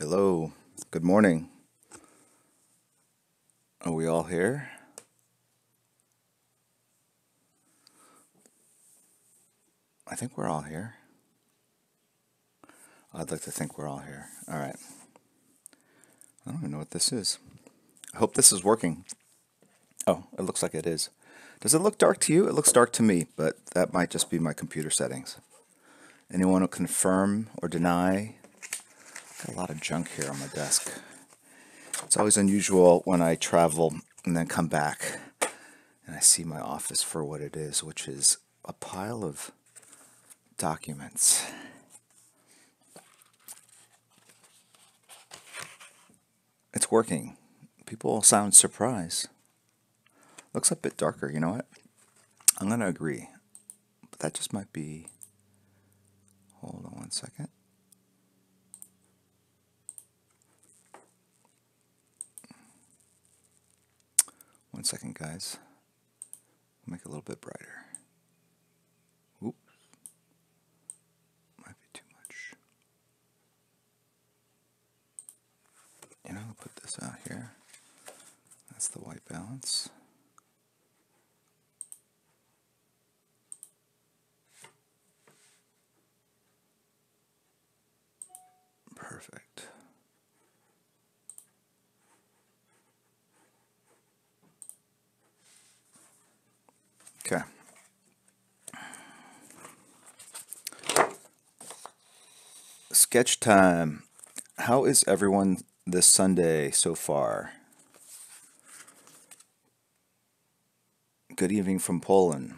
Hello, good morning. Are we all here? I think we're all here. I'd like to think we're all here. All right. I don't even know what this is. I hope this is working. Oh, it looks like it is. Does it look dark to you? It looks dark to me, but that might just be my computer settings. Anyone who confirm or deny? Got a lot of junk here on my desk. It's always unusual when I travel and then come back and I see my office for what it is, which is a pile of documents. It's working. People sound surprised. Looks a bit darker, you know what? I'm going to agree. But that just might be... Hold on one second. One second, guys. Make it a little bit brighter. Oops. Might be too much. You know, I'll put this out here. That's the white balance. Perfect. Okay. Sketch time. How is everyone this Sunday so far? Good evening from Poland.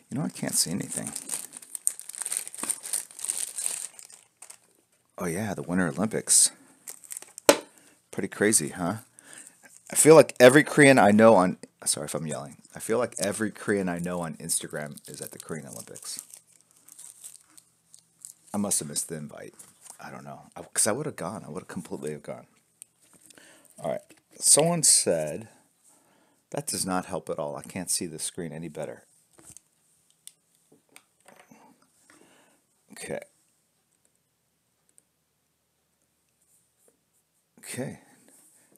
You know, I can't see anything. Oh yeah, the Winter Olympics. Pretty crazy, huh? I feel like every Korean I know on... Sorry if I'm yelling. I feel like every Korean I know on Instagram is at the Korean Olympics. I must have missed the invite. I don't know. Because I would have gone. I would have completely have gone. All right. Someone said... That does not help at all. I can't see the screen any better. Okay. Okay.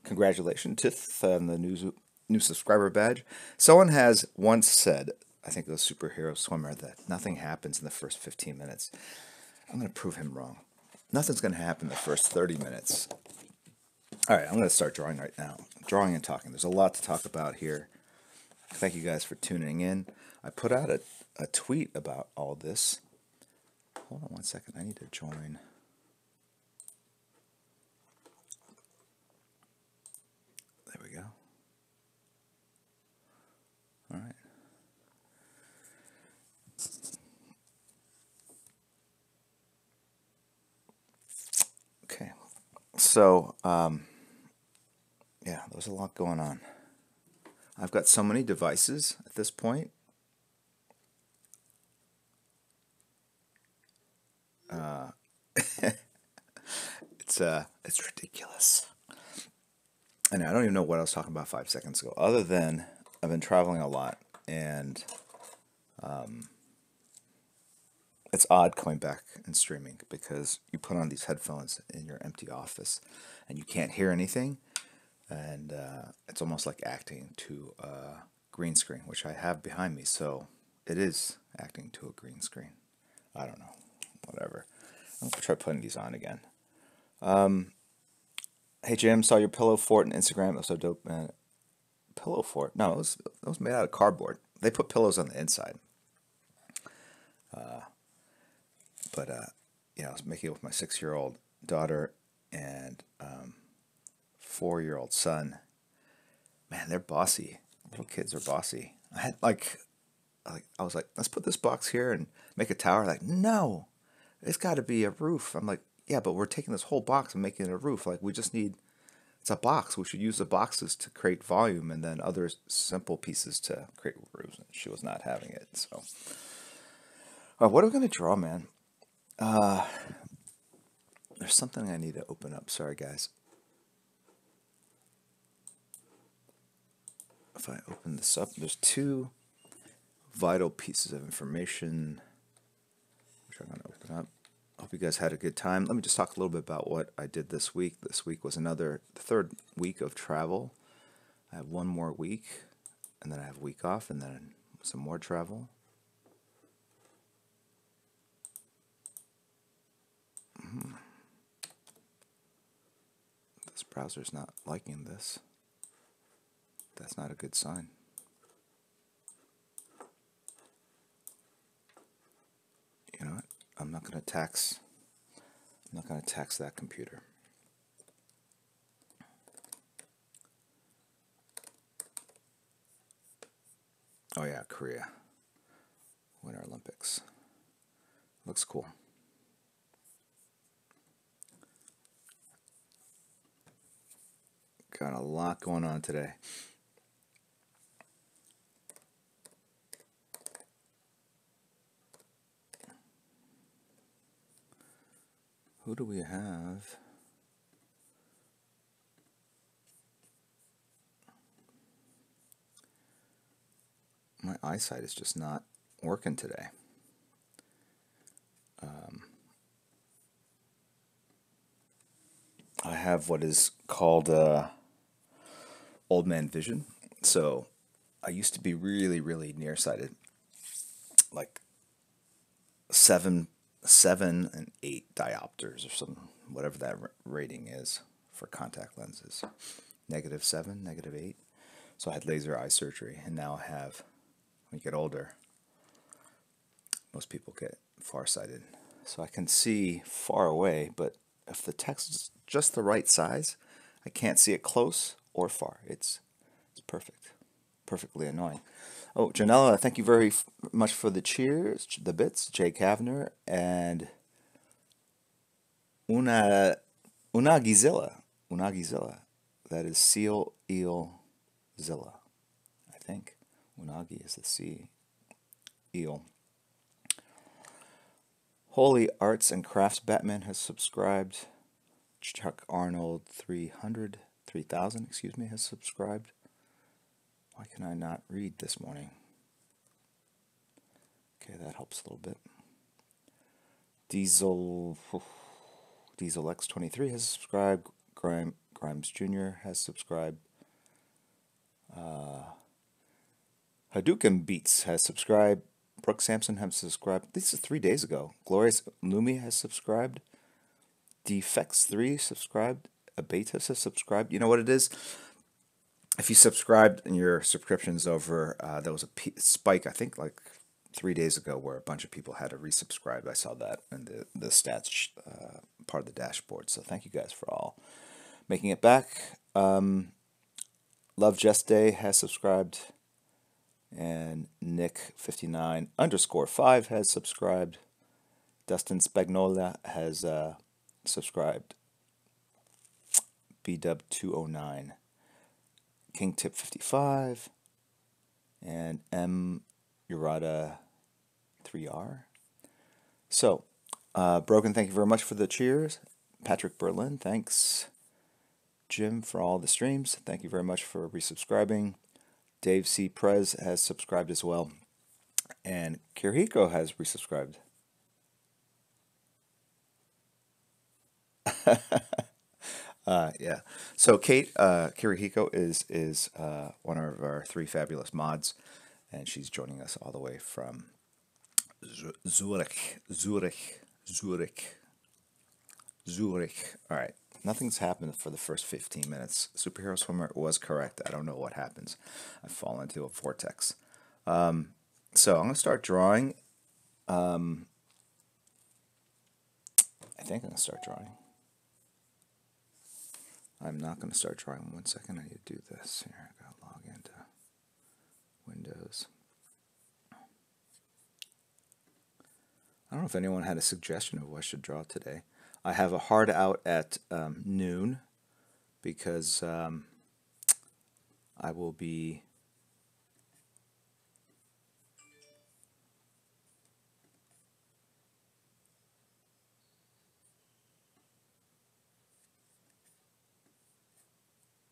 Congratulations, Tiff, on the new subscriber badge. Someone has once said, I think it was Superhero Swimmer, that nothing happens in the first 15 minutes. I'm going to prove him wrong. Nothing's going to happen in the first 30 minutes. All right, I'm going to start drawing right now. Drawing and talking. There's a lot to talk about here. Thank you guys for tuning in. I put out a tweet about all this. Hold on one second. I need to join. There we go. All right. Okay. So, yeah, there's a lot going on. I've got so many devices at this point. It's ridiculous. And I don't even know what I was talking about 5 seconds ago, other than I've been traveling a lot, and it's odd coming back and streaming because you put on these headphones in your empty office and you can't hear anything, and it's almost like acting to a green screen, which I have behind me, so it is acting to a green screen. I don't know, whatever. I'll try putting these on again. Hey Jim, saw your pillow fort on Instagram. It was so dope, man. Pillow fort? No, it was made out of cardboard. They put pillows on the inside. But I was making it with my 6-year-old daughter and 4-year-old son. Man, they're bossy. Little kids are bossy. I had I was like, let's put this box here and make a tower. Like, no, it's got to be a roof. I'm like, yeah, but we're taking this whole box and making it a roof. Like, we just need, it's a box. We should use the boxes to create volume and then other simple pieces to create roofs. And she was not having it. So, what are we going to draw, man? There's something I need to open up. Sorry, guys. If I open this up, there's two vital pieces of information which I'm going to open up. Hope you guys had a good time. Let me just talk a little bit about what I did this week. This week was the third week of travel. I have one more week, and then I have a week off, and then some more travel. This browser's not liking this. That's not a good sign. You know what? I'm not going to tax that computer. Oh yeah, Korea. Winter Olympics. Looks cool. Got a lot going on today. Who do we have? My eyesight is just not working today. I have what is called old man vision. So I used to be really, really nearsighted, like seven and 8 diopters or some whatever that rating is for contact lenses. -7, -8. So I had laser eye surgery, and now I have. When you get older, most people get farsighted, so I can see far away. But if the text is just the right size, I can't see it close or far. It's perfect, perfectly annoying. Oh, Janella, thank you very much for the cheers, the bits. Jay Kavner and Unagizilla. That is seal, eel, zilla, I think. Unagi is the sea. Eel. Holy Arts and Crafts Batman has subscribed. Chuck Arnold 3000, has subscribed. Why can I not read this morning? Okay, that helps a little bit. Diesel X23 has subscribed. Grimes Jr. has subscribed. Hadouken Beats has subscribed. Brooke Sampson has subscribed. This is 3 days ago. Glorious Lumi has subscribed. Defects3 subscribed. Abetas has subscribed. You know what it is? If you subscribed and your subscription's over, there was a spike, I think, like 3 days ago, where a bunch of people had to resubscribe. I saw that in the stats part of the dashboard. So thank you guys for all making it back. Love Just Day has subscribed. And Nick59_5 has subscribed. Dustin Spagnola has subscribed. BW209. KingTip55. And M Urata 3R. So, Broken, thank you very much for the cheers. Patrick Berlin, thanks. Jim for all the streams. Thank you very much for resubscribing. Dave C. Prez has subscribed as well. And Kirihiko has resubscribed. Yeah. So Kate Kirihiko is one of our 3 fabulous mods, and she's joining us all the way from Zurich. All right. Nothing's happened for the first 15 minutes. Superhero Swimmer was correct. I don't know what happens. I fall into a vortex. So I'm going to start drawing. I think I'm going to start drawing. I'm not going to start drawing. 1 second. I need to do this. Here, I got to log into Windows. I don't know if anyone had a suggestion of what I should draw today. I have a hard out at noon because I will be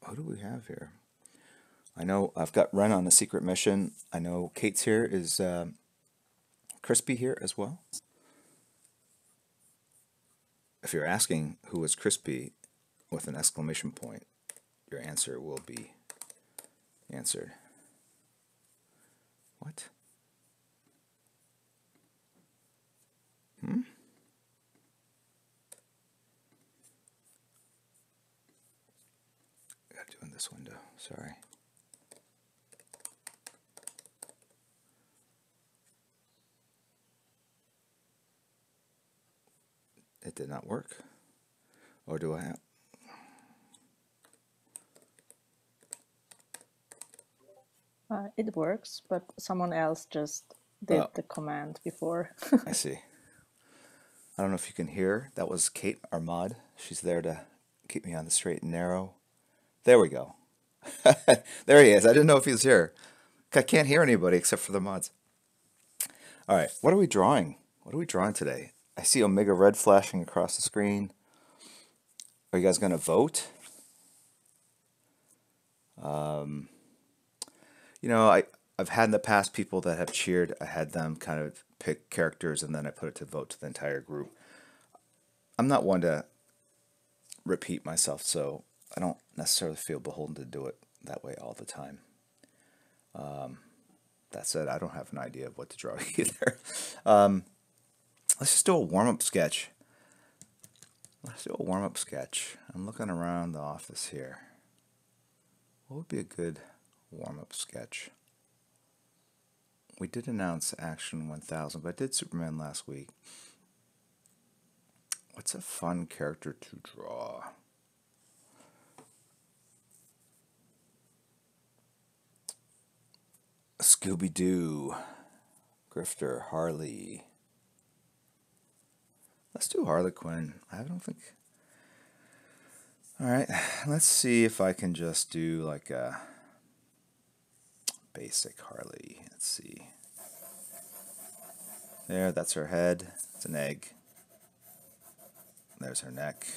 what do we have here? I know I've got Ren on a secret mission. I know Kate's here. Is Crispy here as well? if you're asking who was crispy with an exclamation point, your answer will be answered. What? I gotta do in this window, sorry. It did not work. Or do I have... It works, but someone else just did the command before. I see. I don't know if you can hear. That was Kate, our mod. She's there to keep me on the straight and narrow. There we go. There he is. I didn't know if he was here. I can't hear anybody except for the mods. All right, what are we drawing? What are we drawing today? I see Omega Red flashing across the screen. Are you guys going to vote? You know, I've had in the past people that have cheered. I had them kind of pick characters and then I put it to vote to the entire group. I'm not one to repeat myself, so I don't necessarily feel beholden to do it that way all the time. That said, I don't have an idea of what to draw either. Let's just do a warm-up sketch. Let's do a warm-up sketch. I'm looking around the office here. What would be a good warm-up sketch? We did announce Action 1000, but I did Superman last week. What's a fun character to draw? Scooby-Doo, Grifter, Harley. Let's do Harley Quinn. I don't think... Alright, let's see if I can just do like a basic Harley. Let's see. There, that's her head. It's an egg. There's her neck.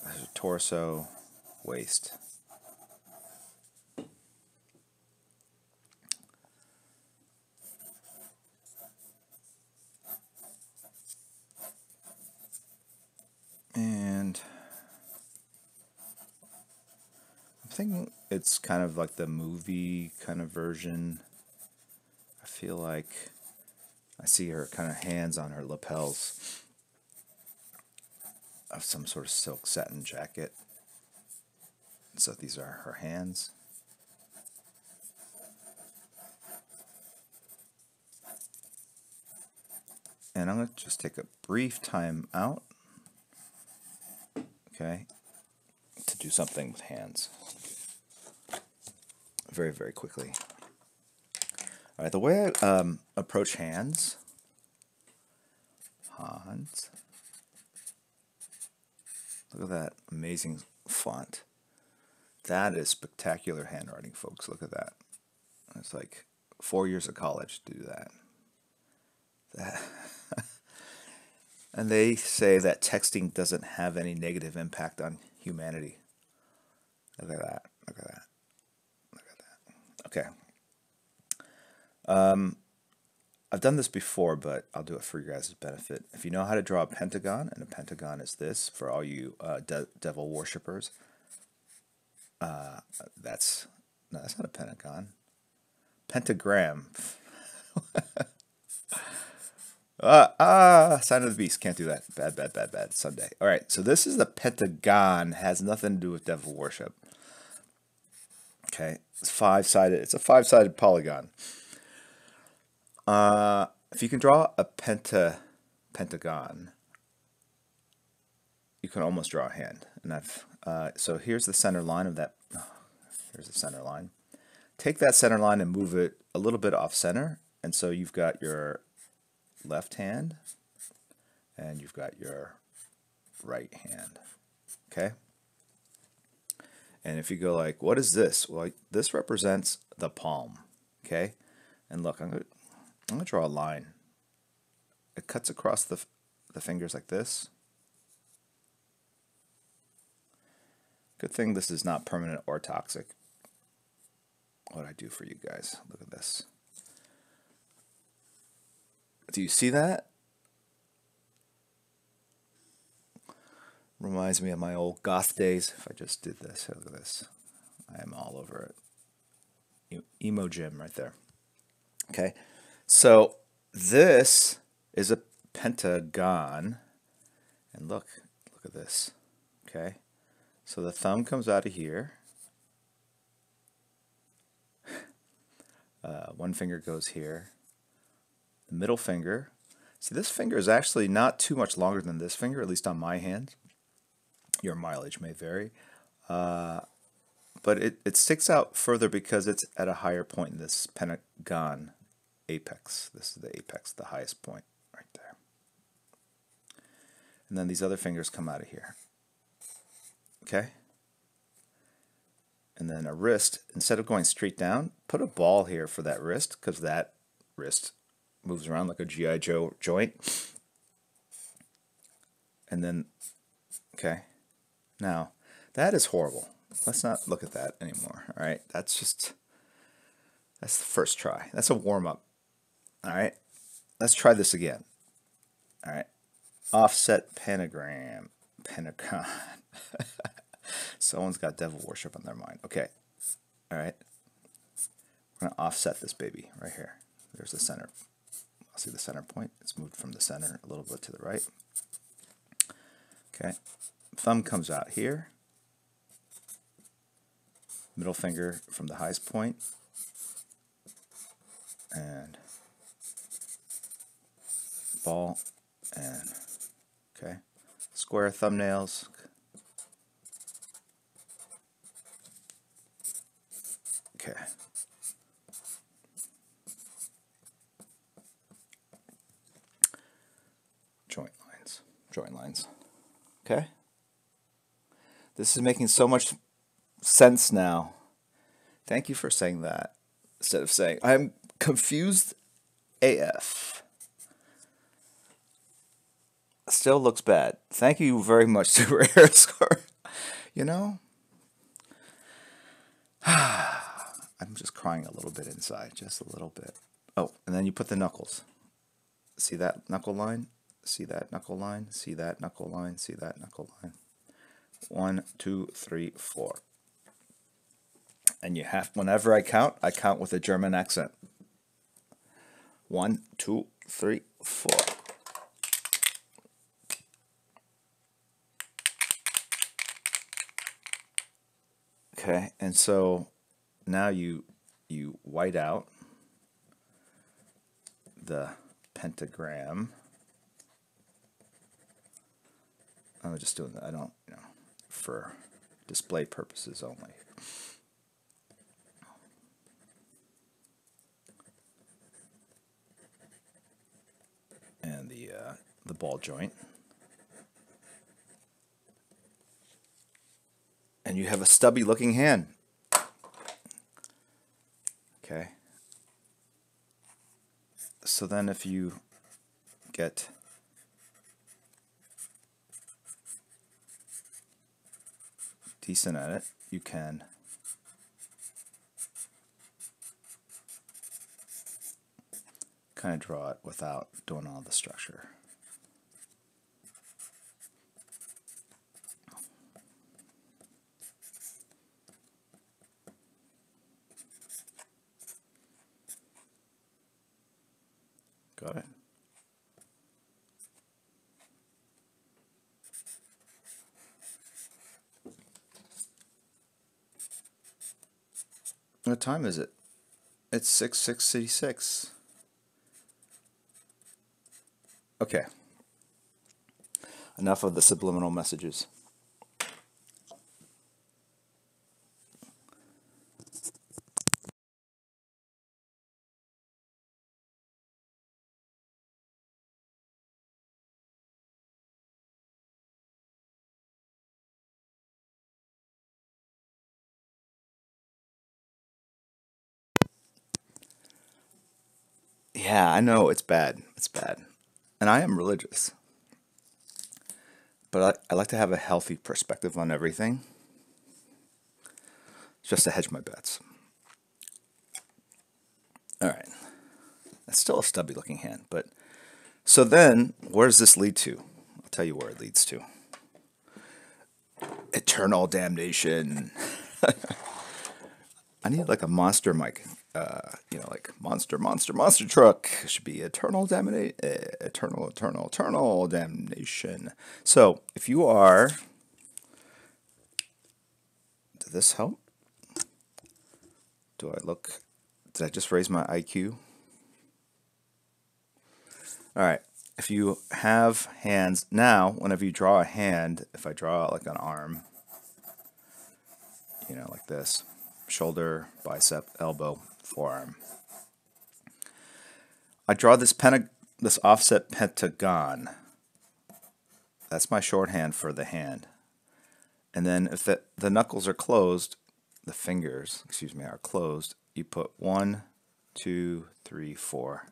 There's her torso, waist. And I'm thinking it's kind of like the movie kind of version. I feel like I see her kind of hands on her lapels of some sort of silk satin jacket. So these are her hands. And I'm going to just take a brief time out. Okay, to do something with hands. Very, very quickly. All right, the way I approach hands. Hans. Look at that amazing font. That is spectacular handwriting, folks. Look at that. It's like 4 years of college to do that. And they say that texting doesn't have any negative impact on humanity. Look at that. Look at that. Look at that. Okay. I've done this before, but I'll do it for your guys' benefit. If you know how to draw a pentagon, and a pentagon is this, for all you devil worshippers, that's not a pentagon. Pentagram. Sign of the Beast. Can't do that. Bad, bad, bad, bad. Sunday. All right, so this is the pentagon. Has nothing to do with devil worship. Okay, it's five-sided. It's a five-sided polygon. If you can draw a pentagon, you can almost draw a hand. And so here's the center line of that. Here's the center line. Take that center line and move it a little bit off center, and so you've got your left hand and you've got your right hand. Okay, and if you go like, what is this? Well, this represents the palm. Okay, and look, I'm gonna draw a line. It cuts across the fingers like this. Good thing this is not permanent or toxic. What I do for you guys, look at this. Do you see that? Reminds me of my old goth days. If I just did this, look at this. I am all over it. Emo Jim right there. Okay, so this is a pentagon, and look at this. Okay, so the thumb comes out of here. One finger goes here. The middle finger. See, this finger is actually not too much longer than this finger, at least on my hand. Your mileage may vary. But it sticks out further because it's at a higher point in this pentagon apex. This is the apex, the highest point right there. And then these other fingers come out of here. Okay? And then a wrist, instead of going straight down, put a ball here for that wrist, because that wrist moves around like a G.I. Joe joint. And then, okay, now that is horrible. Let's not look at that anymore, all right? That's the first try. That's a warm-up, all right? Let's try this again, all right? Offset pentagon. Someone's got devil worship on their mind. Okay, all right. We're going to offset this baby right here. There's the center. I'll see the center point. It's moved from the center a little bit to the right. Okay, thumb comes out here. Middle finger from the highest point. And ball. And, okay, square thumbnails. Okay. Joint lines. Okay. This is making so much sense now. Thank you for saying that. Instead of saying, I'm confused AF. Still looks bad. Thank you very much, Super Air Score. You know, I'm just crying a little bit inside, just a little bit. Oh, and then you put the knuckles. See that knuckle line? See that knuckle line? See that knuckle line? See that knuckle line? 1, 2, 3, 4. And you have, whenever I count with a German accent. 1, 2, 3, 4. Okay, and so now you white out the pentagram. I'm just doing that. I don't, for display purposes only. And the ball joint. And you have a stubby looking hand. Okay. So then if you get decent at it, you can kind of draw it without doing all the structure. Got it? What time is it? It's 6:66. Okay. Enough of the subliminal messages. Yeah, I know it's bad. It's bad. And I am religious. But I like to have a healthy perspective on everything, just to hedge my bets. All right. That's still a stubby looking hand. But so then, where does this lead to? I'll tell you where it leads to. Eternal damnation. I need like a monster mic. You know, like monster truck. It should be eternal eternal damnation. So if you are, did this help? Do I look? Did I just raise my IQ? All right. If you have hands now, whenever you draw a hand, if I draw like an arm, you know, like this, shoulder, bicep, elbow, forearm. I draw this offset pentagon. That's my shorthand for the hand. And then if the knuckles are closed, the fingers, excuse me, are closed, you put 1, 2, 3, 4.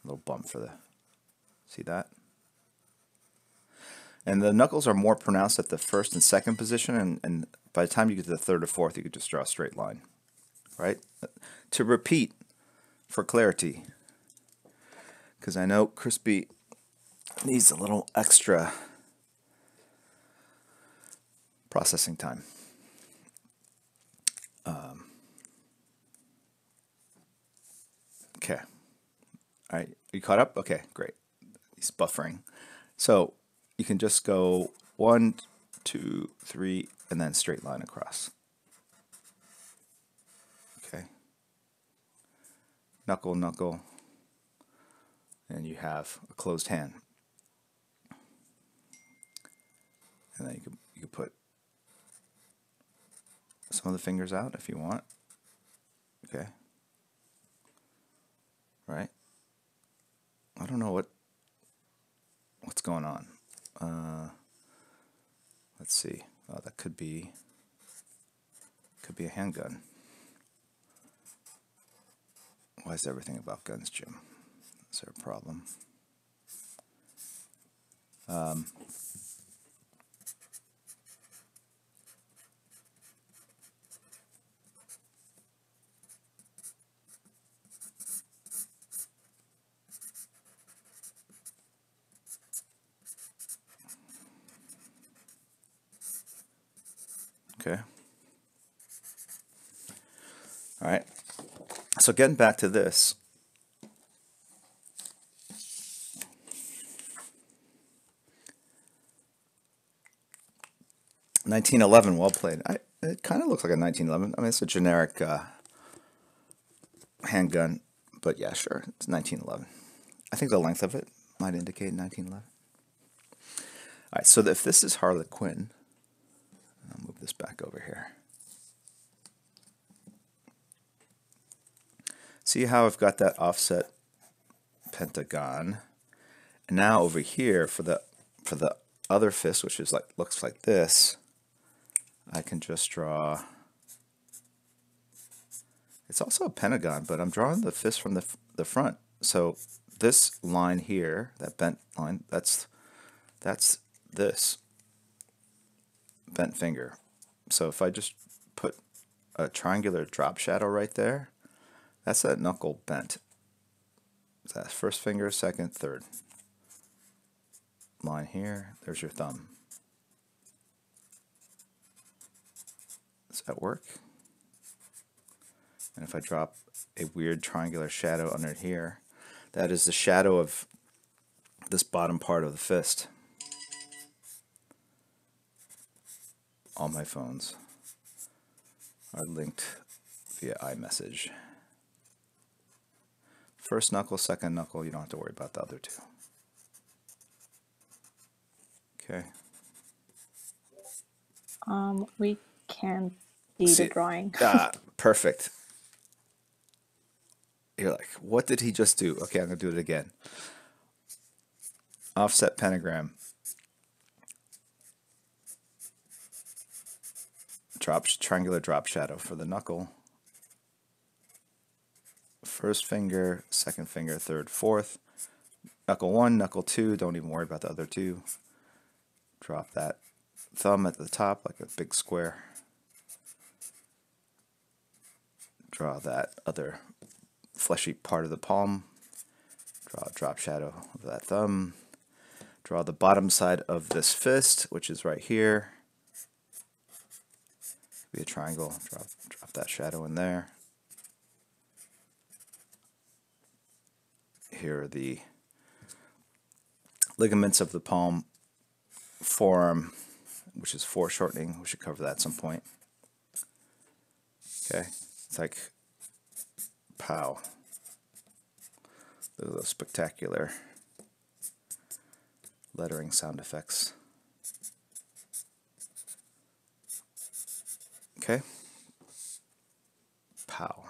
A little bump for the, see that? And the knuckles are more pronounced at the first and second position, and by the time you get to the third or fourth, you could just draw a straight line, right? To repeat, for clarity, because I know Crispy needs a little extra processing time. Okay. All right. Are you caught up? Okay, great. He's buffering. So you can just go 1, 2, 3, and then straight line across. Okay. Knuckle, knuckle. And you have a closed hand. And then you can put some of the fingers out if you want. Okay. Right? I don't know what's going on. Let's see. Oh, that could be a handgun. Why is everything about guns, Jim? Is there a problem? Okay. All right. So getting back to this. $1911, well played. It kind of looks like a 1911. I mean, it's a generic handgun, but yeah, sure, it's 1911. I think the length of it might indicate 1911. All right, so if this is Harley Quinn, I'll move this back over here. See how I've got that offset pentagon, and now over here for the other fist, which is looks like this, I can just draw. It's also a pentagon, but I'm drawing the fist from the front. So this line here, that bent line, that's this bent finger. So if I just put a triangular drop shadow right there, that's that knuckle bent. That's first finger, second, third. Line here, there's your thumb. Does that work? And if I drop a weird triangular shadow under here, that is the shadow of this bottom part of the fist. All my phones are linked via iMessage. First knuckle, second knuckle, you don't have to worry about the other two. Okay. We can't see the drawing. Perfect. You're like, what did he just do? Okay, I'm going to do it again. Offset pentagram. Triangular drop shadow for the knuckle. First finger, second finger, third, fourth. Knuckle 1, knuckle 2, don't even worry about the other two. Drop that thumb at the top like a big square. Draw that other fleshy part of the palm. Draw a drop shadow of that thumb. Draw the bottom side of this fist, which is right here. Be a triangle. Drop that shadow in there. Here are the ligaments of the palm, forearm, which is foreshortening. We should cover that at some point. Okay, it's like pow. Those spectacular lettering sound effects. Okay, pow.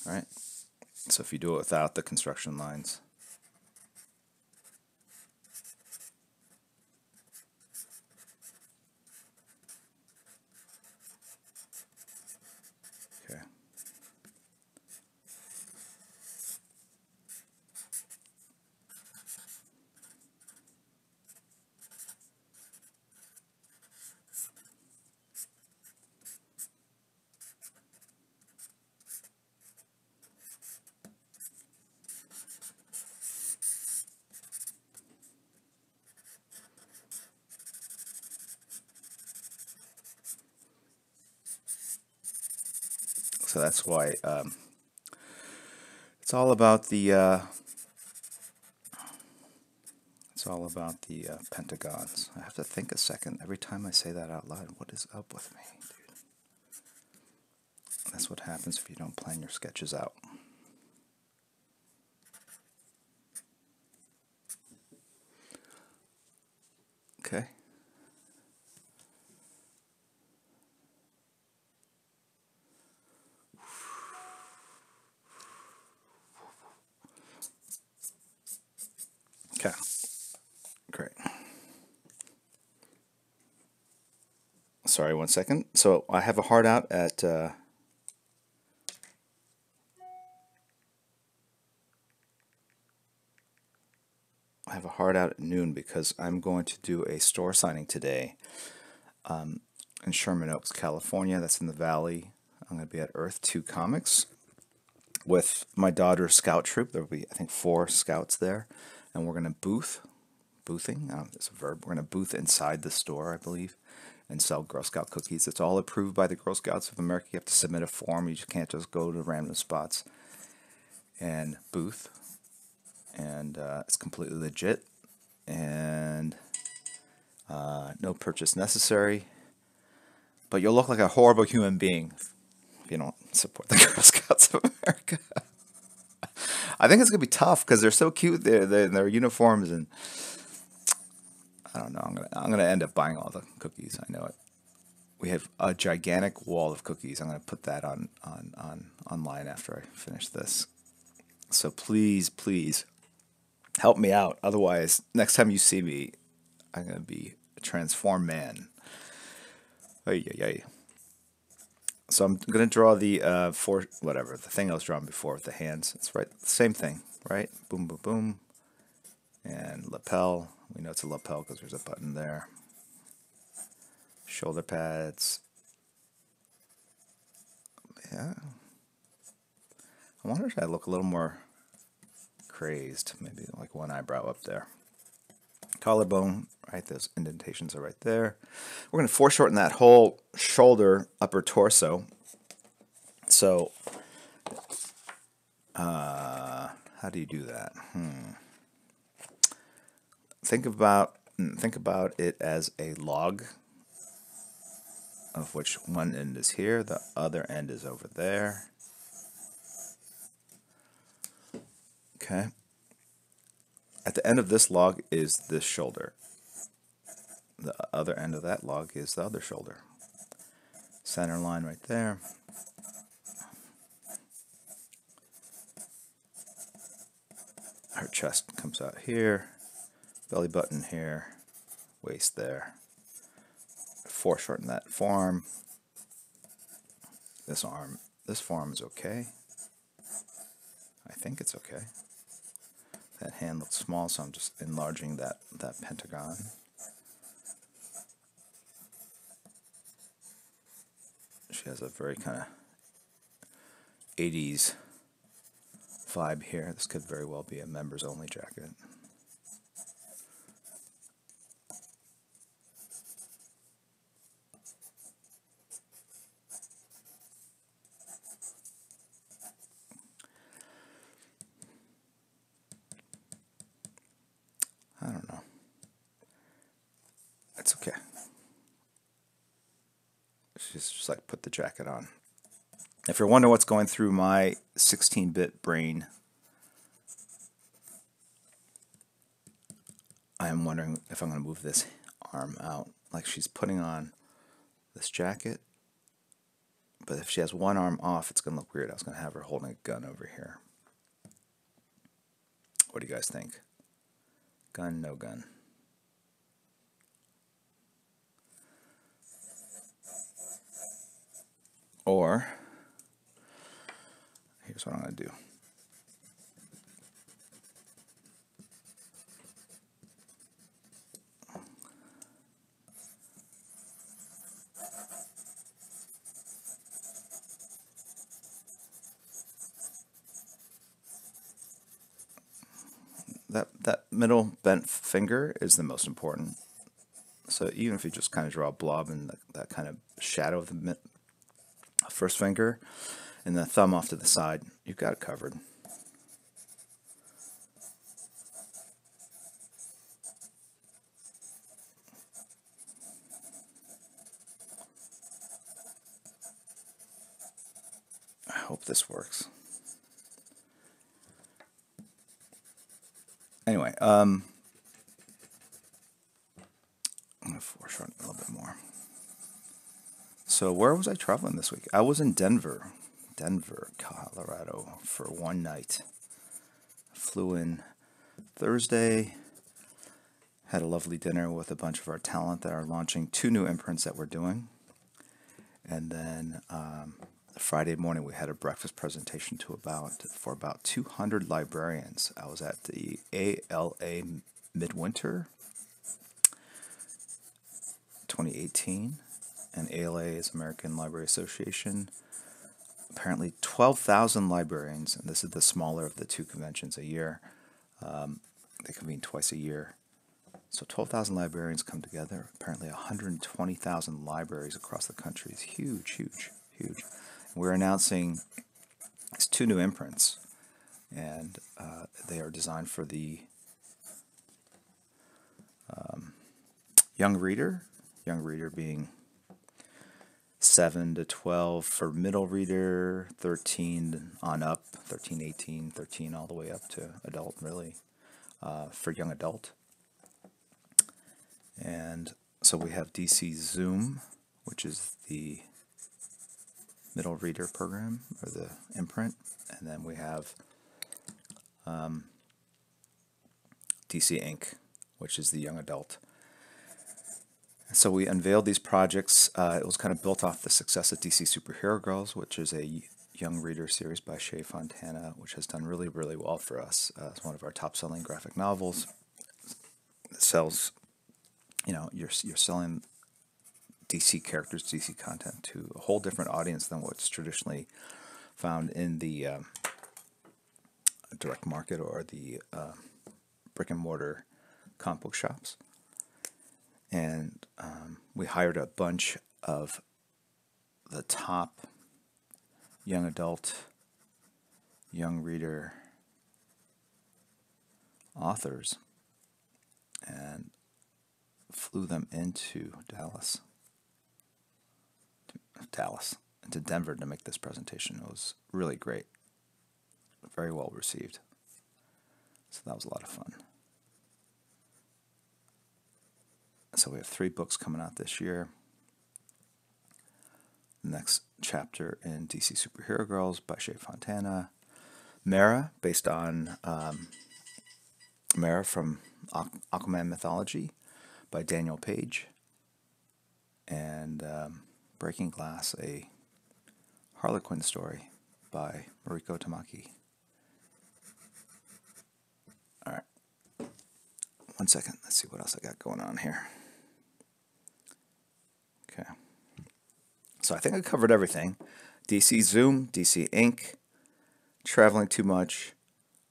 All right, so if you do it without the construction lines, okay. So that's why it's all about the pentagons. I have to think a second every time I say that out loud. What is up with me, dude? That's what happens if you don't plan your sketches out. Okay. Okay. Great. Sorry, 1 second. So I have a hard out at noon because I'm going to do a store signing today in Sherman Oaks, California. That's in the Valley. I'm going to be at Earth 2 Comics with my daughter's scout troop. There will be, I think, 4 scouts there, and we're going to boothing. It's a verb. We're going to booth inside the store, I believe, and sell Girl Scout cookies. It's all approved by the Girl Scouts of America. You have to submit a form. You just can't just go to random spots and booth. And it's completely legit. And no purchase necessary. But you'll look like a horrible human being if you don't support the Girl Scouts of America. I think it's going to be tough because they're so cute. Their uniforms, and I don't know. I'm gonna end up buying all the cookies. I know it. We have a gigantic wall of cookies. I'm gonna put that on online after I finish this. So please help me out. Otherwise, next time you see me, I'm gonna be a transformed man. Ay. So I'm gonna draw the the thing I was drawing before with the hands. It's right, same thing, right? Boom, boom, boom, and lapel. We know it's a lapel because there's a button there. Shoulder pads. Yeah. I wonder if I look a little more crazed. Maybe like one eyebrow up there. Collarbone, right? Those indentations are right there. We're going to foreshorten that whole shoulder, upper torso. So, how do you do that? Think about it as a log, of which one end is here, the other end is over there. Okay. At the end of this log is this shoulder. The other end of that log is the other shoulder. Center line right there. Her chest comes out here. Belly button here. Waist there. Foreshorten that forearm. This forearm is okay. I think it's okay. That hand looks small, so I'm just enlarging that pentagon. She has a very kind of 80s vibe here. This could very well be a members only jacket. jacket on. If you're wondering what's going through my 16-bit brain, I am wondering if I'm going to move this arm out. Like, she's putting on this jacket, but if she has one arm off, it's going to look weird. I was going to have her holding a gun over here. What do you guys think? Gun, no gun? Or, here's what I'm going to do. That middle bent finger is the most important. So even if you just kind of draw a blob in that kind of shadow of the first finger and the thumb off to the side, you've got it covered. I hope this works. Anyway, I'm going to foreshorten a little bit more. So where was I traveling this week? I was in Denver, Colorado for one night. Flew in Thursday, had a lovely dinner with a bunch of our talent that are launching 2 new imprints that we're doing. And then Friday morning we had a breakfast presentation for about 200 librarians. I was at the ALA Midwinter 2018, and ALA is American Library Association. Apparently 12,000 librarians, and this is the smaller of the 2 conventions a year. They convene twice a year. So 12,000 librarians come together. Apparently 120,000 libraries across the country. It's huge, huge, huge. We're announcing these 2 new imprints, and they are designed for the young reader being 7 to 12 for middle reader, 13 on up, 13, 18, 13 all the way up to adult, really, for young adult. And so we have DC Zoom, which is the middle reader program, or the imprint, and then we have DC Ink, which is the young adult. So we unveiled these projects. It was kind of built off the success of DC Superhero Girls, which is a young reader series by Shea Fontana, which has done really, really well for us. It's one of our top-selling graphic novels. It sells, you're selling DC characters, DC content to a whole different audience than what's traditionally found in the direct market or the brick-and-mortar comic book shops. And we hired a bunch of the top young adult, young reader authors and flew them into into Denver to make this presentation. It was really great, very well received. So that was a lot of fun. So we have 3 books coming out this year. The next chapter in DC Superhero Girls by Shea Fontana. Mara, based on Mara from Aquaman mythology by Daniel Page. And Breaking Glass, a Harley Quinn story by Mariko Tamaki. All right. 1 second. Let's see what else I got going on here. Okay. So I think I covered everything. DC Zoom, DC Ink, Traveling Too Much,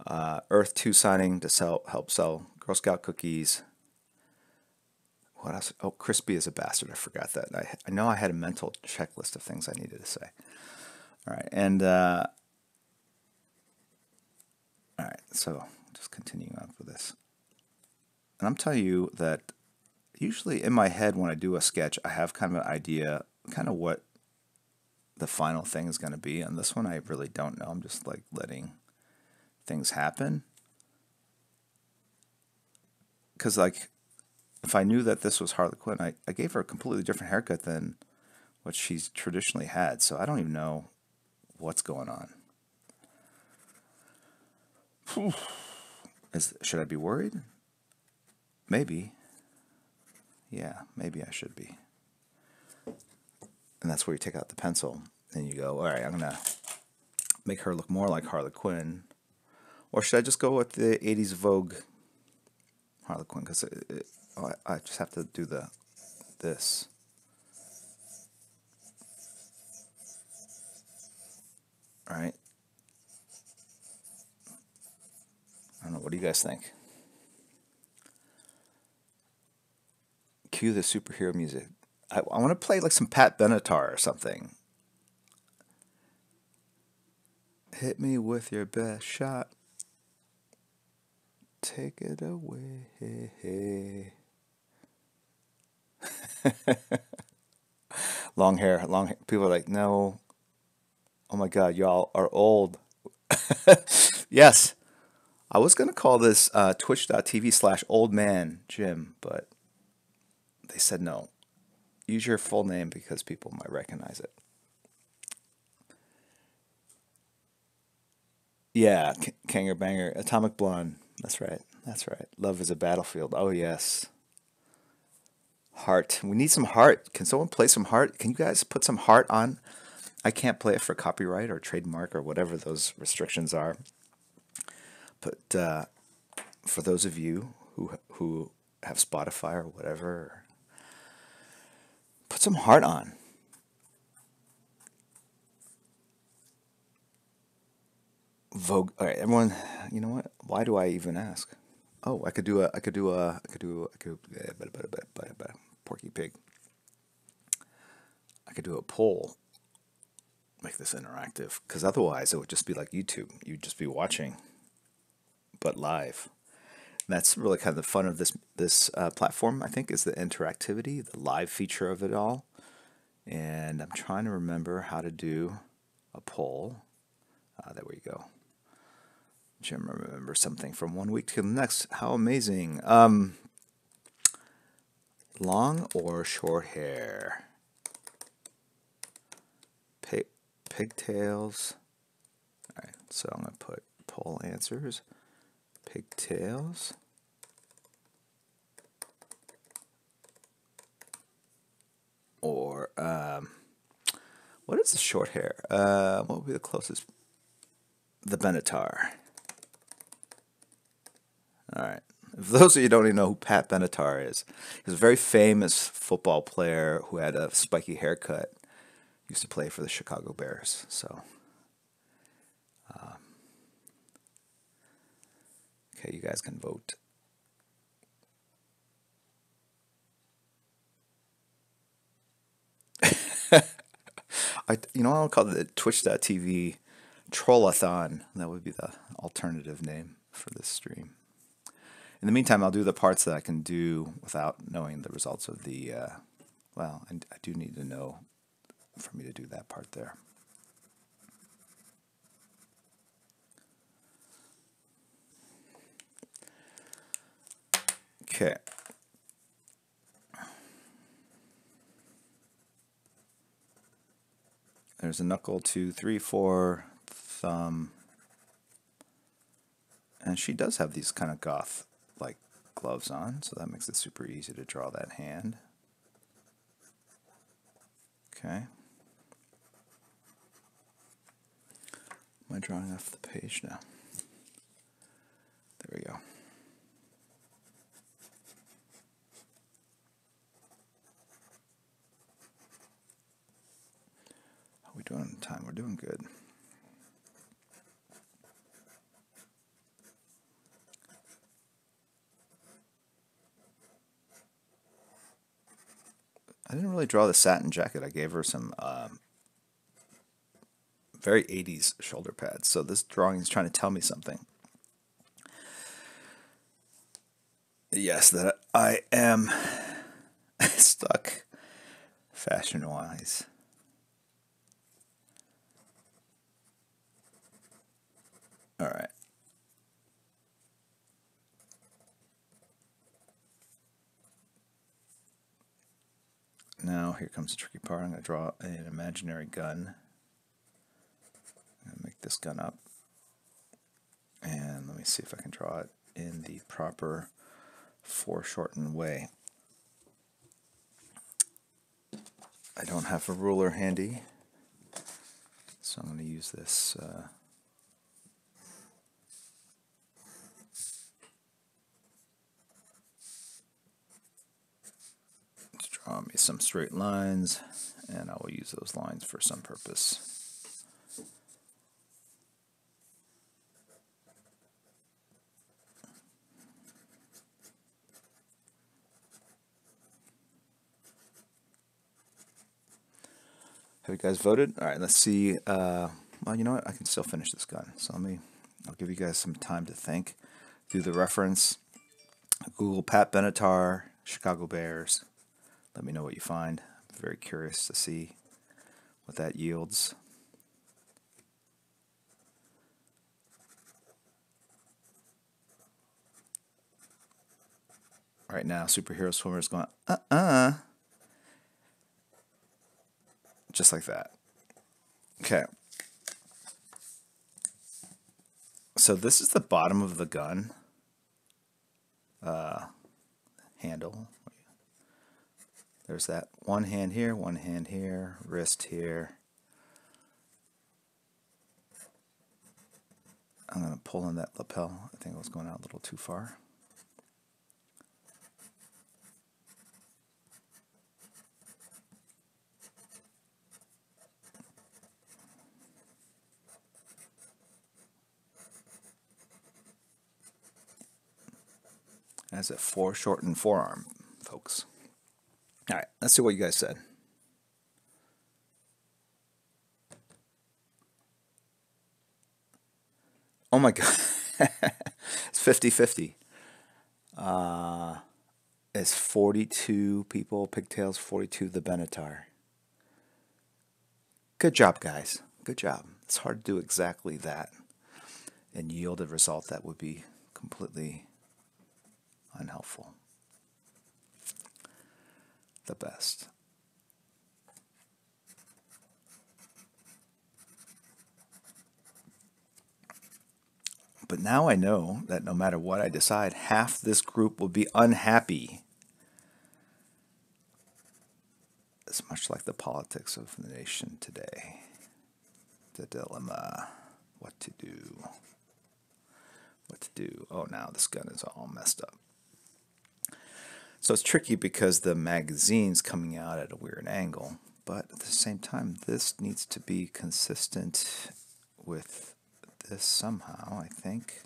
Earth 2 signing to help sell Girl Scout cookies. What else? Oh, Crispy is a bastard. I forgot that. I know I had a mental checklist of things I needed to say. All right. And, all right. So just continuing on with this. And I'm telling you that usually in my head when I do a sketch, I have kind of an idea, kind of what the final thing is going to be. On this one, I really don't know. I'm just like letting things happen. Because like, if I knew that this was Harley Quinn, I gave her a completely different haircut than what she's traditionally had. So I don't even know what's going on. Should I be worried? Maybe. Yeah, maybe I should be. And that's where you take out the pencil and you go, all right, I'm going to make her look more like Harley Quinn. Or should I just go with the 80s Vogue Harley Quinn? Because I just have to do this. All right. I don't know. What do you guys think? Cue the superhero music. I want to play like some Pat Benatar or something. Hit me with your best shot. Take it away. Long hair. People are like, no. Oh my God, y'all are old. Yes. I was going to call this twitch.tv/oldmanjim, but they said no. Use your full name because people might recognize it. Yeah, Kanger Banger, Atomic Blonde. That's right. That's right. Love is a Battlefield. Oh, yes. Heart. We need some heart. Can someone play some heart? Can you guys put some heart on? I can't play it for copyright or trademark or whatever those restrictions are. But for those of you who have Spotify or whatever, put some heart on. Vogue. All right, everyone. You know what? Why do I even ask? Oh, I could do Porky Pig. I could do a poll. Make this interactive, because otherwise it would just be like YouTube. You'd just be watching, but live. And that's really kind of the fun of this platform. I think is the interactivity, the live feature of it all. And I'm trying to remember how to do a poll. There we go. Jim remember something from one week to the next. How amazing. Long or short hair? Pigtails. All right, so I'm going to put poll answers. Pigtails. Or, what is the short hair? What would be the closest? The Benatar. All right. For those of you who don't even know who Pat Benatar is, he's a very famous football player who had a spiky haircut. He used to play for the Chicago Bears. So, okay, you guys can vote. I'll call it the Twitch.tv Trollathon. That would be the alternative name for this stream. In the meantime, I'll do the parts that I can do without knowing the results of the, well, I do need to know for me to do that part there. Okay. There's a knuckle, 2, 3, 4, thumb. And she does have these kind of goth-like gloves on, so that makes it super easy to draw that hand. Okay. Am I drawing off the page now? There we go. How are we doing on time? We're doing good. I didn't really draw the satin jacket. I gave her some very 80s shoulder pads. So this drawing is trying to tell me something. Yes, that I am stuck fashion-wise. All right. Now here comes the tricky part. I'm going to draw an imaginary gun. I'm going to make this gun up. And let me see if I can draw it in the proper foreshortened way. I don't have a ruler handy, so I'm going to use this to draw me some straight lines, and I will use those lines for some purpose. Have you guys voted? All right, let's see. Well, you know what? I can still finish this gun. So I'll give you guys some time to think. Do the reference. Google Pat Benatar, Chicago Bears. Let me know what you find. I'm very curious to see what that yields. Right now, superhero swimmer is going, just like that. Okay. So this is the bottom of the gun handle. There's that one hand here, wrist here. I'm going to pull in that lapel. I think it was going out a little too far. That's a foreshortened forearm, folks. All right, let's see what you guys said. Oh my God. It's 50-50. It's 42 people, pigtails, 42 the Benatar. Good job, guys. Good job. It's hard to do exactly that and yield a result that would be completely unhelpful. The best. But now I know that no matter what I decide, half this group will be unhappy. It's much like the politics of the nation today. The dilemma. What to do. What to do. Oh, now this gun is all messed up. So it's tricky because the magazine's coming out at a weird angle. But at the same time, this needs to be consistent with this somehow, I think.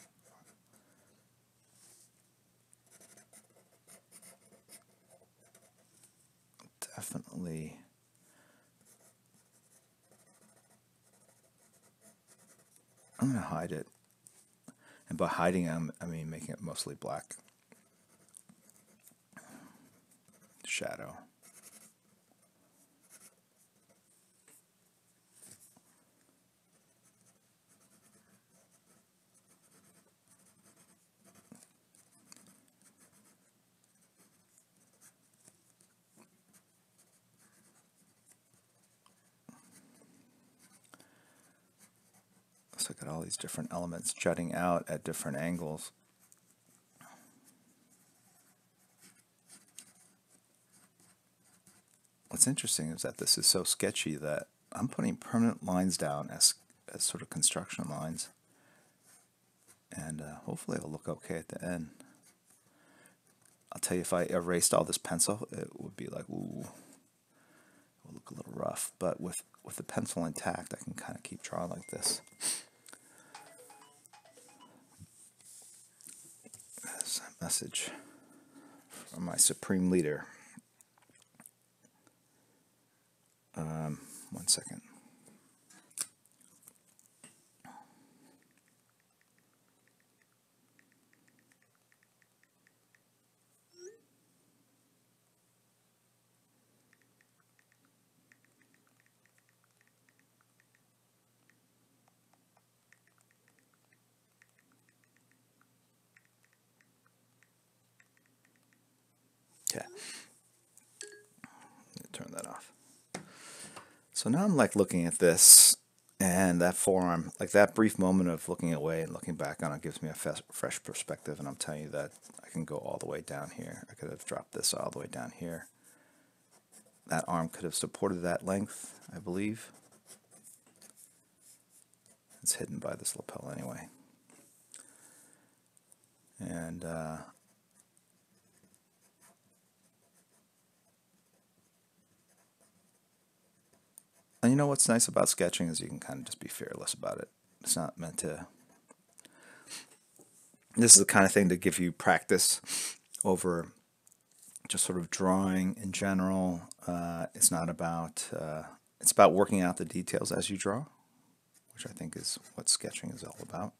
Definitely. I'm going to hide it. And by hiding, I mean making it mostly black. Shadow. So I got all these different elements jutting out at different angles. What's interesting is that this is so sketchy that I'm putting permanent lines down as sort of construction lines. And hopefully it'll look okay at the end. I'll tell you, if I erased all this pencil, it would be like, ooh, it would look a little rough. But with the pencil intact, I can kind of keep drawing like this. That's a message from my supreme leader. 1 second. So now I'm like looking at this, and that forearm, like that brief moment of looking away and looking back on it, gives me a fresh perspective. And I'm telling you that I can go all the way down here. I could have dropped this all the way down here. That arm could have supported that length, I believe. It's hidden by this lapel anyway. And you know what's nice about sketching is you can kind of just be fearless about it. It's not meant to... This is the kind of thing to give you practice over just sort of drawing in general. It's not about... it's about working out the details as you draw, which I think is what sketching is all about.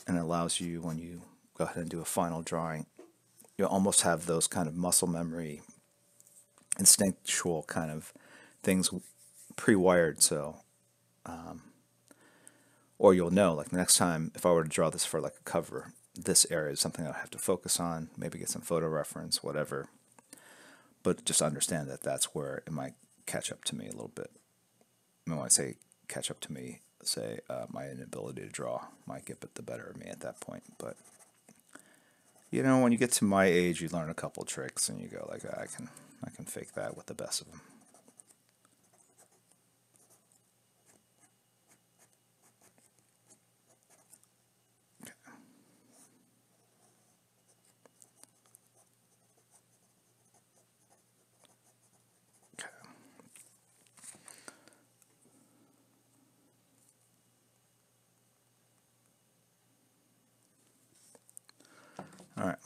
And it allows you, when you go ahead and do a final drawing, you almost have those kind of muscle memory, instinctual kind of things pre-wired. So, or you'll know, like the next time, if I were to draw this for like a cover, this area is something I have to focus on, maybe get some photo reference, whatever. But just understand that that's where it might catch up to me a little bit. I mean, when I say catch up to me, say my inability to draw might get the better of me at that point. But you know, when you get to my age, you learn a couple tricks and you go like, I can fake that with the best of them. All right.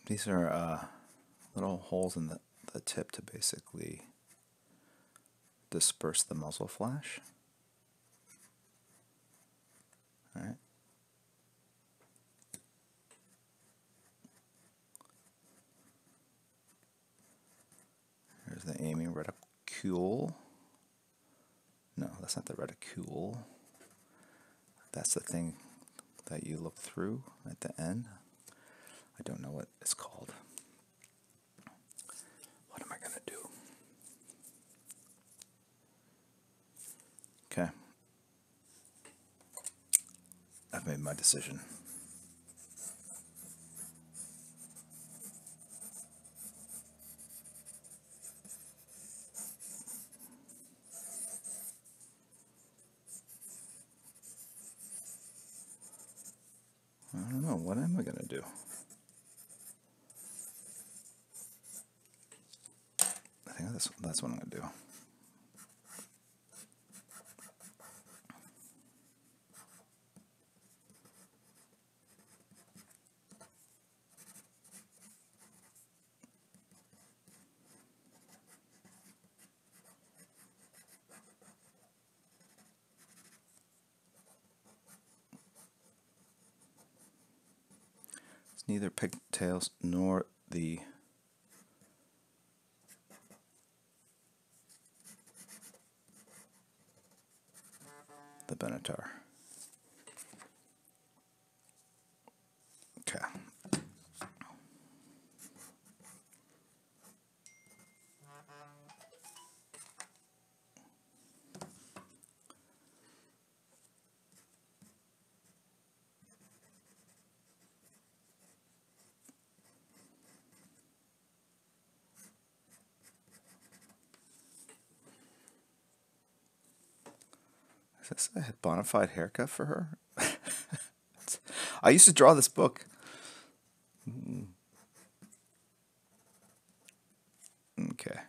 These are little holes in the tip to basically disperse the muzzle flash. All right. Here's the aiming reticule. No, that's not the reticule. That's the thing that you look through at the end. I don't know what it's called. What am I going to do? Okay. I've made my decision. I don't know. What am I going to do? I think that's what I'm going to do. It's neither pigtails nor the Benatar. Okay. Is this a bona fide haircut for her? I used to draw this book. Okay.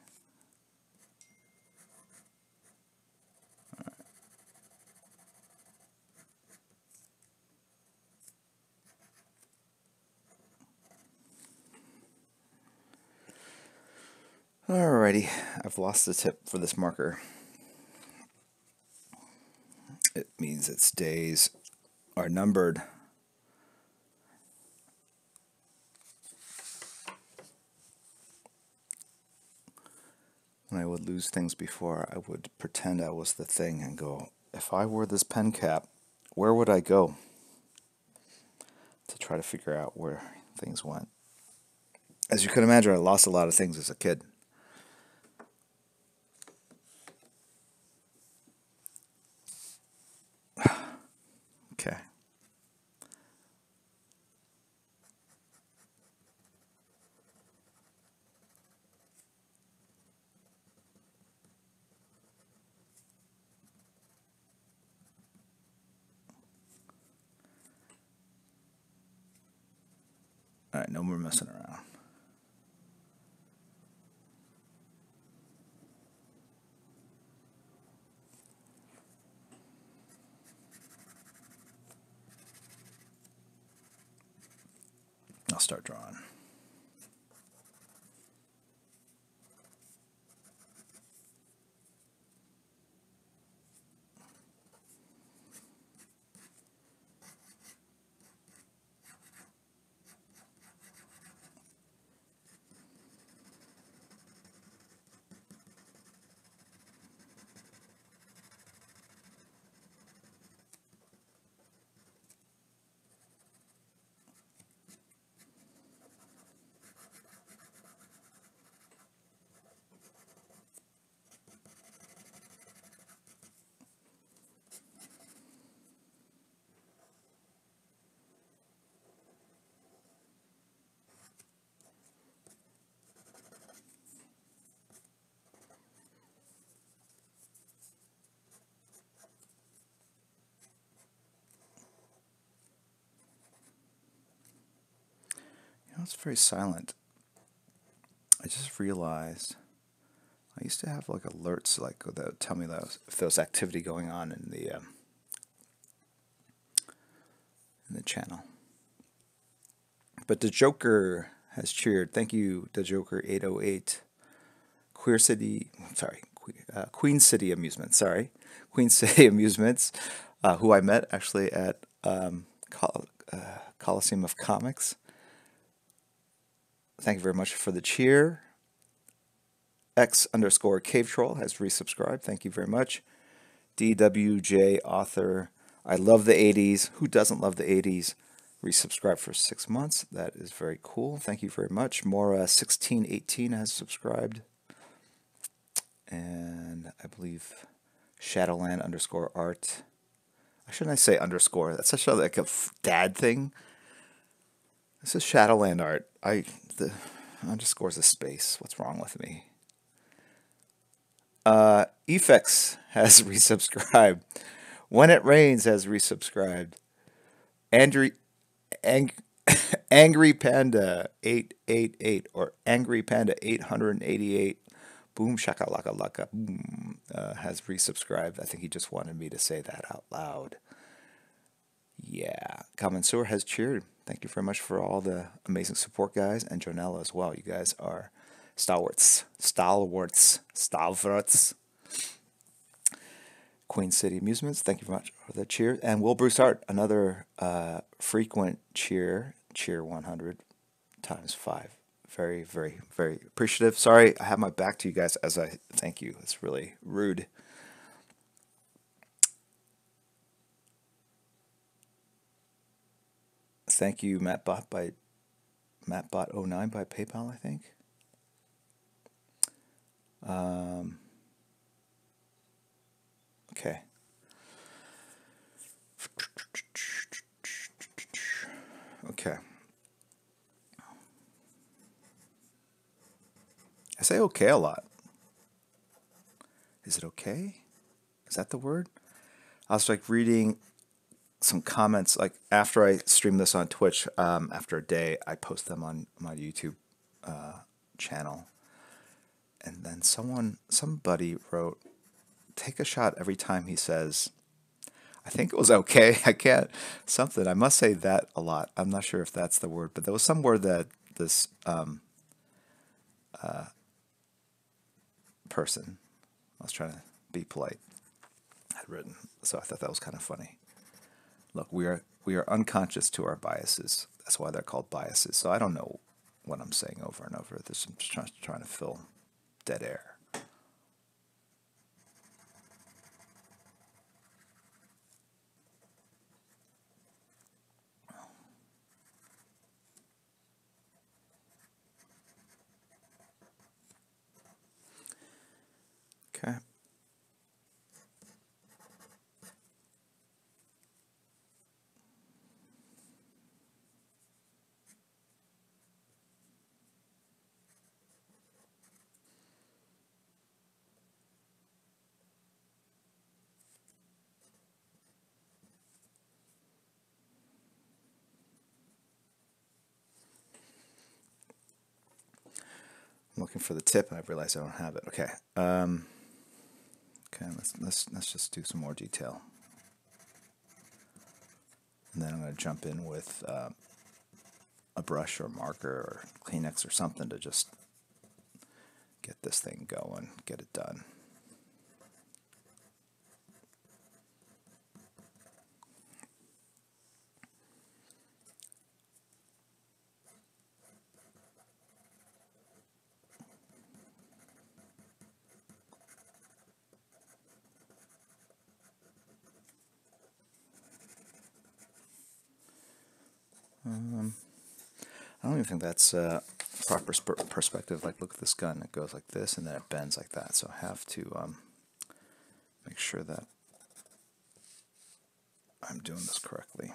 Alrighty, I've lost the tip for this marker. It means its days are numbered. When I would lose things before, I would pretend I was the thing and go, if I were this pen cap, where would I go? To try to figure out where things went. As you can imagine, I lost a lot of things as a kid. Okay. All right, no more messing around. I'll start drawing. You know, it's very silent. I just realized I used to have like alerts like that would tell me that if there was activity going on in the channel. But the Joker has cheered. Thank you, the Joker 808. Queer City, sorry, Queen City Amusements. Sorry, Queen City Amusements, who I met actually at Coliseum of Comics. Thank you very much for the cheer. X_Cave Troll has resubscribed. Thank you very much. DWJ Author. I love the 80s. Who doesn't love the 80s? Resubscribed for 6 months. That is very cool. Thank you very much. Mora1618 has subscribed. And I believe Shadowland_art. Shouldn't I say underscore? That's such a dad thing. This is Shadowland art. The underscore's a space. What's wrong with me? Effects has resubscribed. When It Rains has resubscribed. Angry Panda 888 or Angry Panda 888. Boom shakalaka laka boom has resubscribed. I think he just wanted me to say that out loud. Yeah, Common Sewer has cheered. Thank you very much for all the amazing support, guys, and Jonella as well. You guys are stalwarts. Queen City Amusements, thank you very much for the cheer. And Will Bruce Hart, another frequent cheer 100 times 5. Very, very, very appreciative. Sorry, I have my back to you guys as I thank you. It's really rude. Thank you, Mattbot09 by PayPal, I think. Okay. Okay. I say okay a lot. Is it okay? Is that the word? I was like reading some comments like after I stream this on Twitch. After a day, I post them on my YouTube channel, and then somebody wrote, "Take a shot every time he says." I think it was okay. I can't something. I must say that a lot. I'm not sure if that's the word, but there was some word that this person, I was trying to be polite, had written. So I thought that was kind of funny. Look, we are unconscious to our biases. That's why they're called biases. So I don't know what I'm saying over and over. I'm just trying to fill dead air. I'm looking for the tip, and I realize I don't have it. Okay. Okay. Let's just do some more detail, and then I'm going to jump in with a brush or marker or Kleenex or something to just get this thing going, get it done. I don't even think that's proper perspective. Like, look at this gun. It goes like this, and then it bends like that. So I have to make sure that I'm doing this correctly.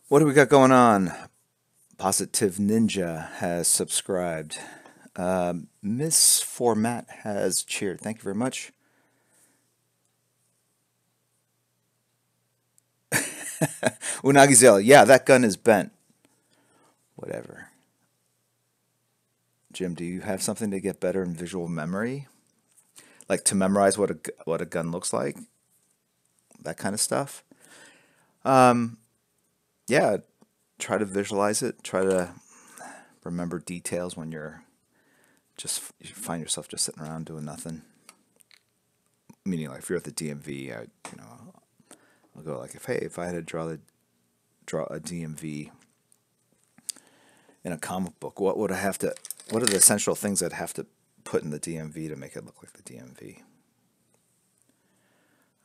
What do we got going on? Positive Ninja has subscribed. Miss Format has cheered. Thank you very much. Unagizela, yeah, that gun is bent. Whatever. Jim, do you have something to get better in visual memory? Like to memorize what a gun looks like? That kind of stuff? Yeah, try to visualize it. Try to remember details when you find yourself just sitting around doing nothing. Meaning, like if you're at the DMV, I'll go like, if I had to draw a DMV in a comic book, what would I have to? What are the essential things I'd have to put in the DMV to make it look like the DMV?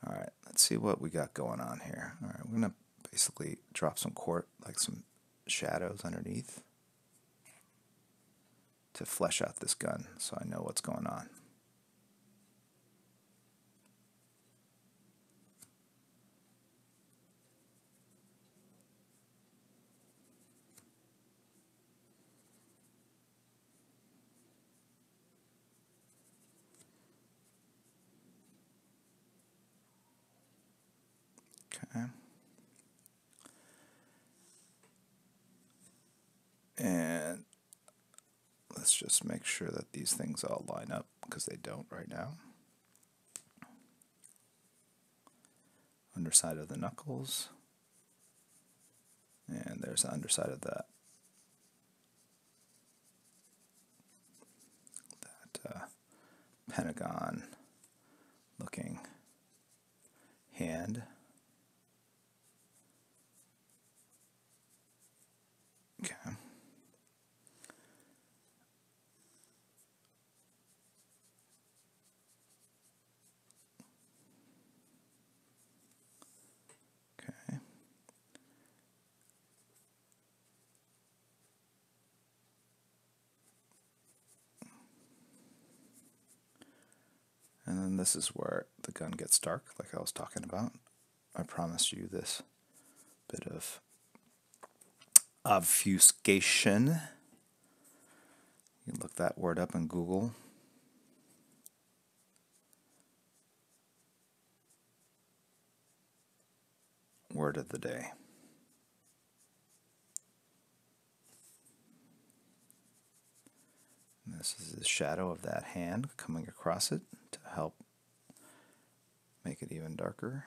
All right, let's see what we got going on here. All right, we're gonna basically drop some some shadows underneath to flesh out this gun, so I know what's going on. Okay. And let's just make sure that these things all line up, because they don't right now. Underside of the knuckles. And there's the underside of that pentagon looking hand. Okay. Okay. And then this is where the gun gets dark, like I was talking about. I promised you this bit of obfuscation. You can look that word up in Google. Word of the day. And this is the shadow of that hand coming across it to help make it even darker.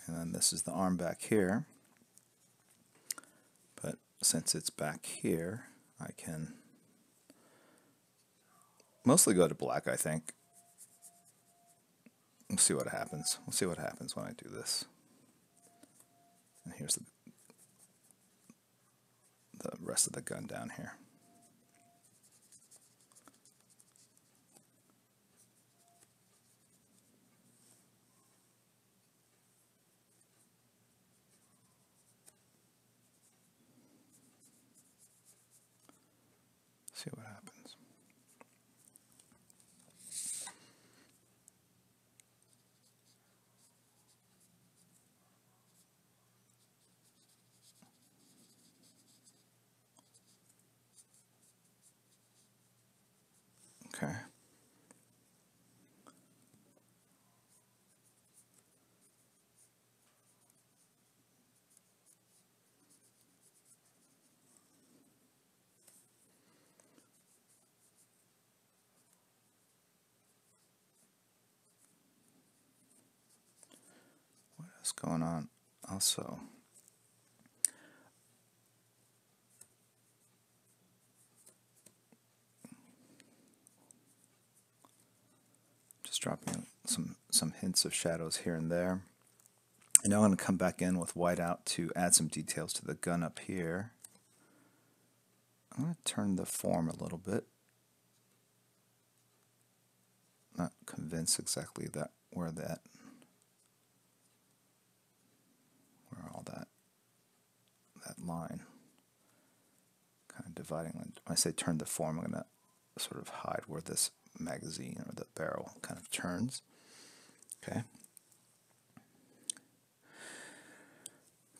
And then this is the arm back here. But since it's back here, I can mostly go to black, I think. We'll see what happens. We'll see what happens when I do this. And here's the rest of the gun down here. See what happens. Okay. What is going on? Also, just dropping some hints of shadows here and there. And now I'm going to come back in with Whiteout to add some details to the gun up here. I'm going to turn the form a little bit. Not convinced exactly that where all that line kind of dividing. When I say turn the form, I'm going to sort of hide where this magazine or the barrel kind of turns. Okay.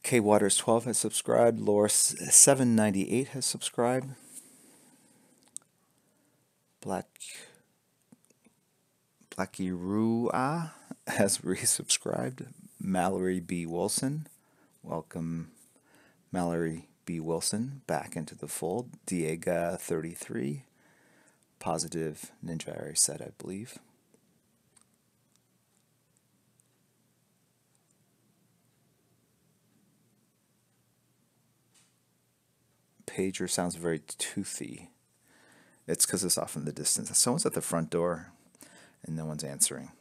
K Waters 12 has subscribed. Lore 798 has subscribed. Blackie Rua has resubscribed. Mallory B. Wilson, welcome Mallory B. Wilson back into the fold. Diego 33, Positive Ninja I already said, I believe. Pager sounds very toothy. It's because it's off in the distance. Someone's at the front door and no one's answering.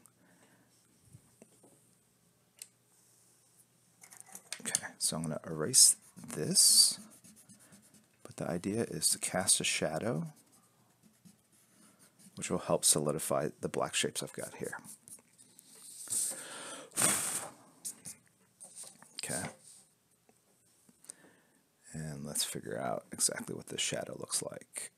Okay, so I'm going to erase this. But the idea is to cast a shadow, which will help solidify the black shapes I've got here. Okay. And let's figure out exactly what this shadow looks like.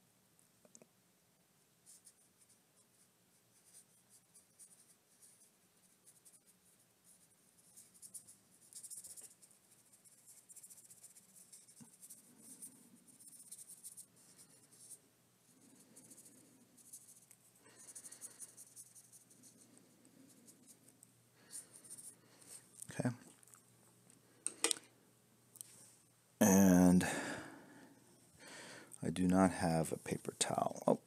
Okay. And I do not have a paper towel. Oh.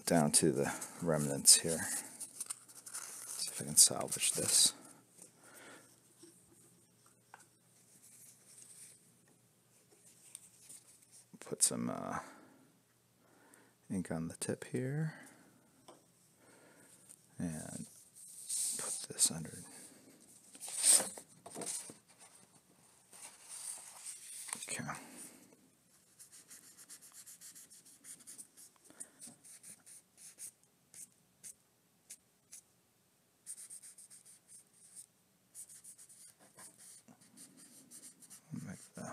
Down to the remnants here. See if I can salvage this. Put some ink on the tip here. And put this under. Okay. Make the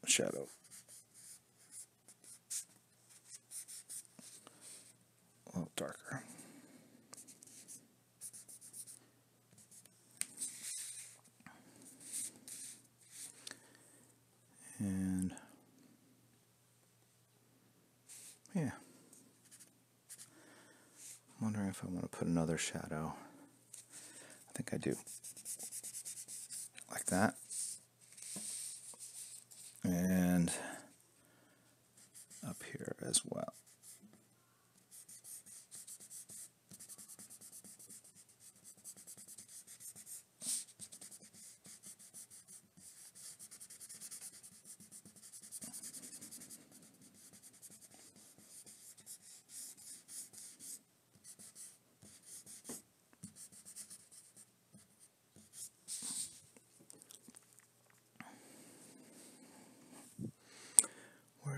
shadow a little darker. And yeah, I'm wondering if I want to put another shadow. I think I do. Like that. And up here as well.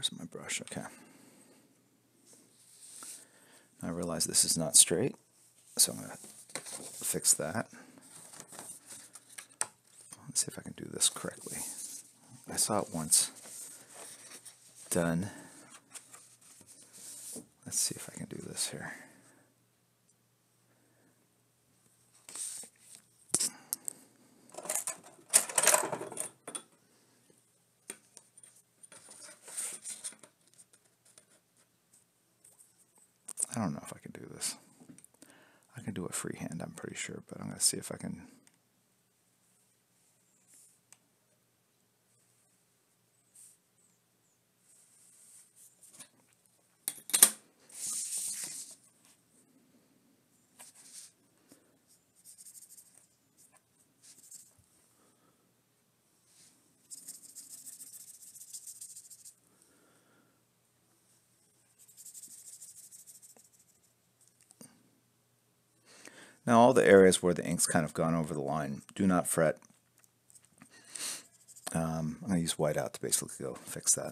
Where's my brush? Okay. I realize this is not straight, so I'm going to fix that. Let's see if I can do this correctly. I saw it once done. Let's see if I can do this here. I don't know if I can do this. I can do it freehand, I'm pretty sure, but I'm going to see if I can. Now all the areas where the ink's kind of gone over the line, do not fret. I'm going to use Whiteout to basically go fix that.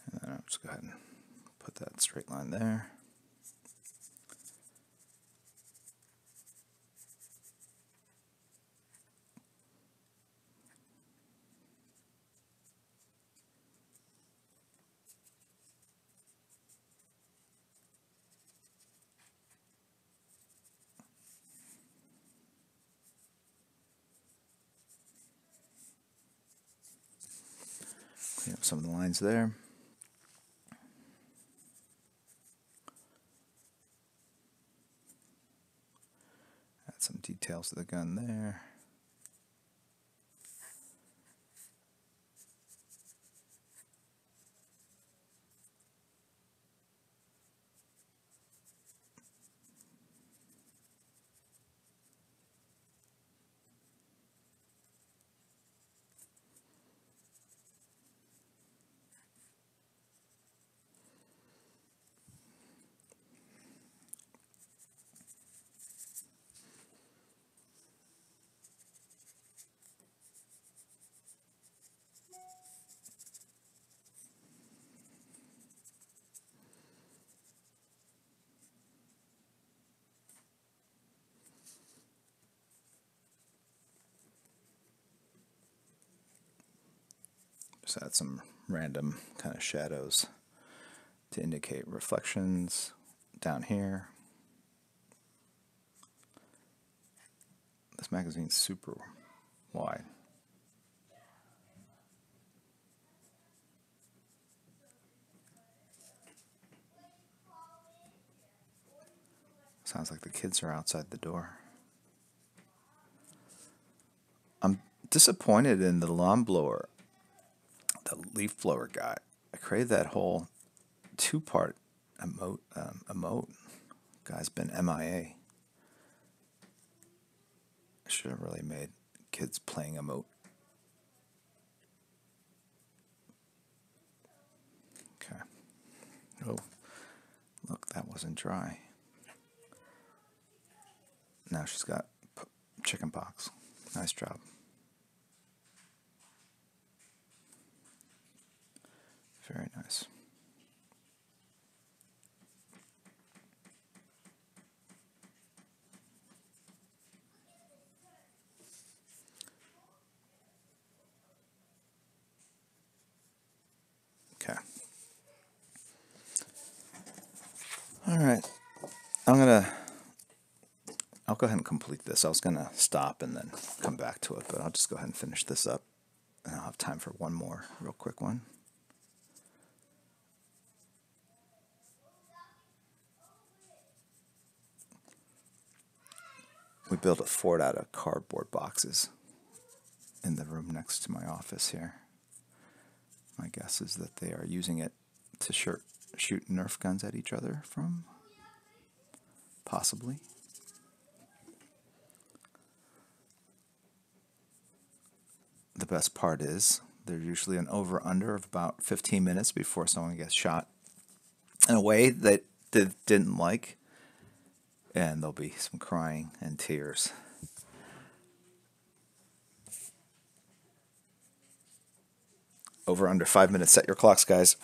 And then I'll just go ahead and put that straight line there. Clean up some of the lines there. Add some details to the gun there. Just add some random kind of shadows to indicate reflections down here. This magazine's super wide. Sounds like the kids are outside the door. I'm disappointed in the lawn blower, the leaf blower guy. I created that whole two-part emote. Guy's been MIA. I should have really made kids playing emote. Okay. Oh, look, that wasn't dry. Now she's got chicken pox. Nice job. Very nice. Okay. All right. I'll go ahead and complete this. I was going to stop and then come back to it, but I'll just go ahead and finish this up. And I'll have time for one more real quick one. We built a fort out of cardboard boxes in the room next to my office here. My guess is that they are using it to shoot Nerf guns at each other from. Possibly. The best part is There's usually an over-under of about 15 minutes before someone gets shot in a way that they didn't like. And there'll be some crying and tears. Over under 5 minutes. Set your clocks, guys.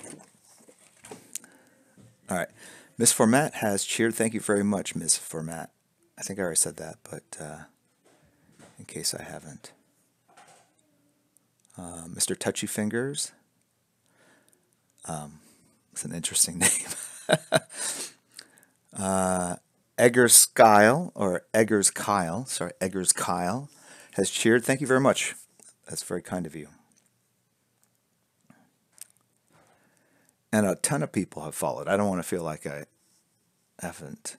All right. Miss Format has cheered. Thank you very much, Miss Format. I think I already said that, but in case I haven't. Mr. Touchy Fingers. It's an interesting name. Eggers Kyle, or Eggers Kyle, sorry, Eggers Kyle, has cheered. Thank you very much. That's very kind of you. And a ton of people have followed. I don't want to feel like I haven't.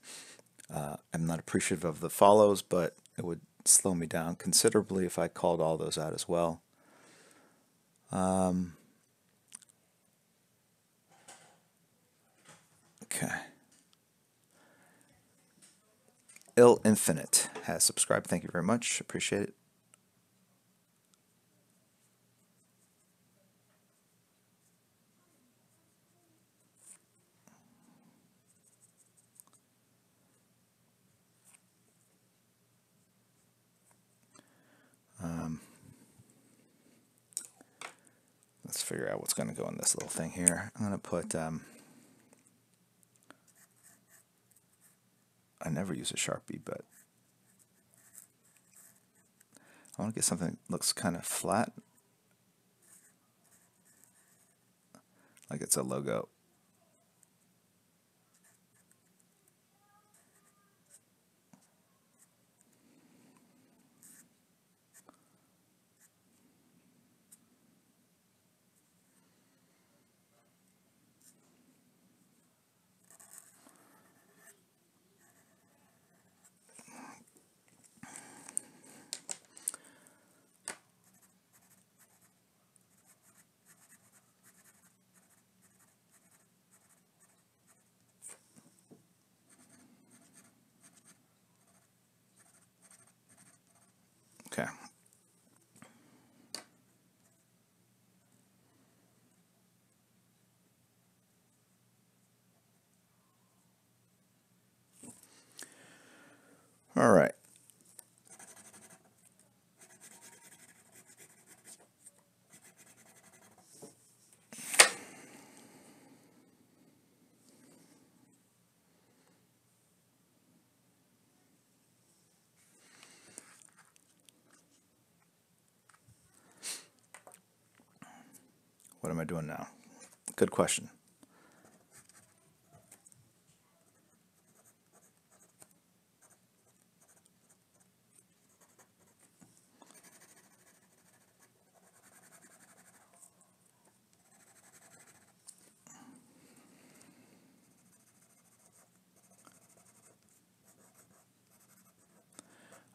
I'm not appreciative of the follows, but it would slow me down considerably if I called all those out as well. Okay. Ill Infinite has subscribed. Thank you very much. Appreciate it. Let's figure out what's going to go in this little thing here. I'm going to put... I never use a Sharpie, but I want to get something that looks kind of flat, like it's a logo. Okay. All right. What am I doing now? Good question.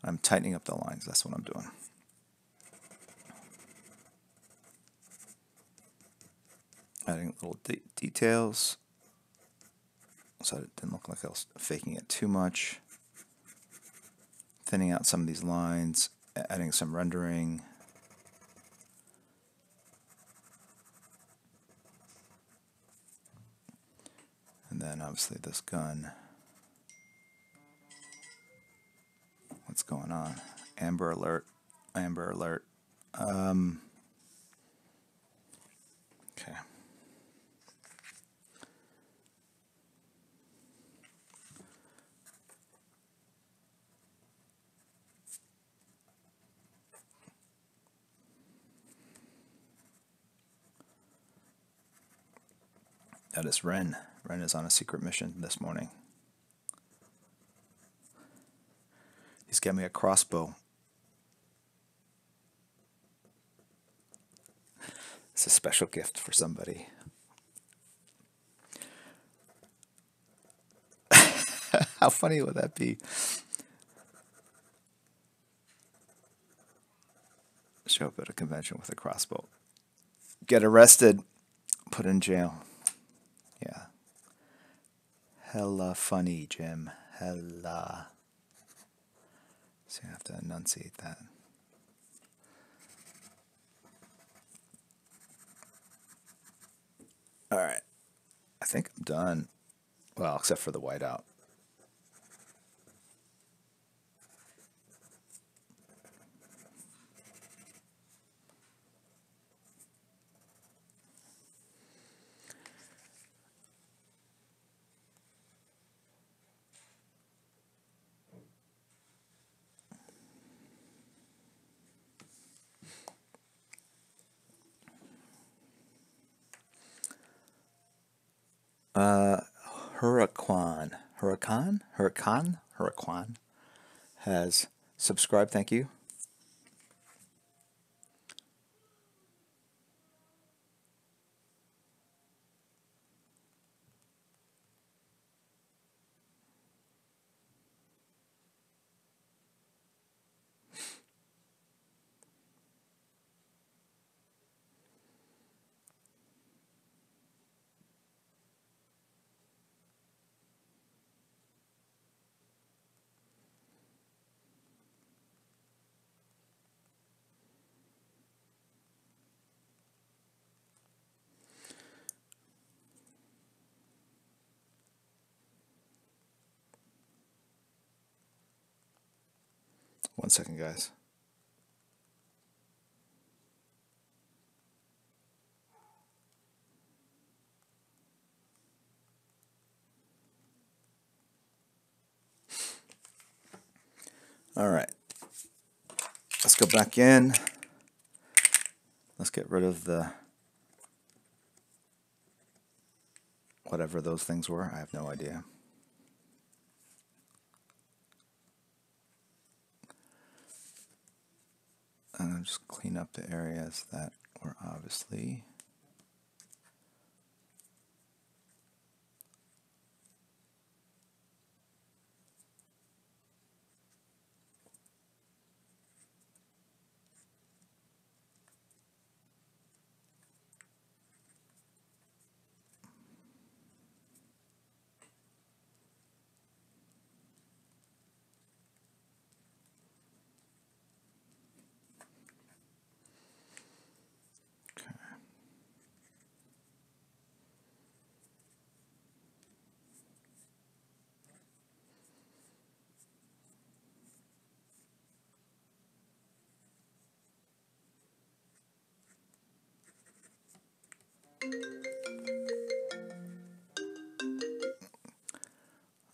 I'm tightening up the lines. That's what I'm doing. Adding little details so it didn't look like I was faking it too much. Thinning out some of these lines, adding some rendering. And then obviously this gun. What's going on? Amber alert. Amber alert. Okay. That is Ren. Ren is on a secret mission this morning. He's got me a crossbow. It's a special gift for somebody. How funny would that be? Show up at a convention with a crossbow. Get arrested. Put in jail. Yeah. Hella funny, Jim. Hella. So you have to enunciate that. All right. I think I'm done. Well, except for the whiteout. Huracan has subscribed. Thank you. One second, guys. All right. Let's go back in. Let's get rid of the whatever those things were. I have no idea. And just clean up the areas that were obviously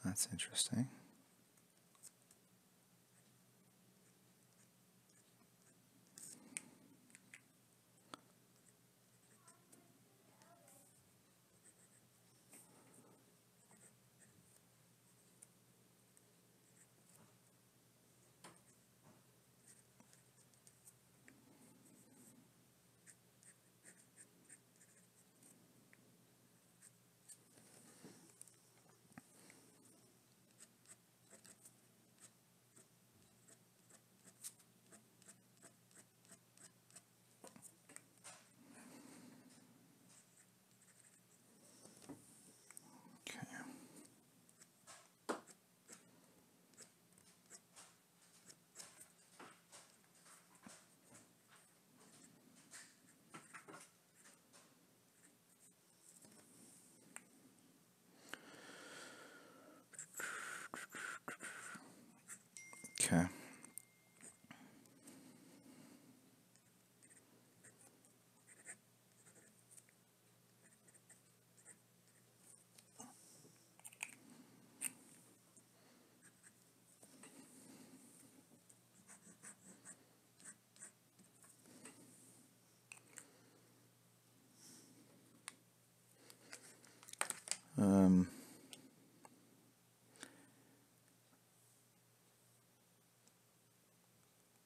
that's interesting. Okay.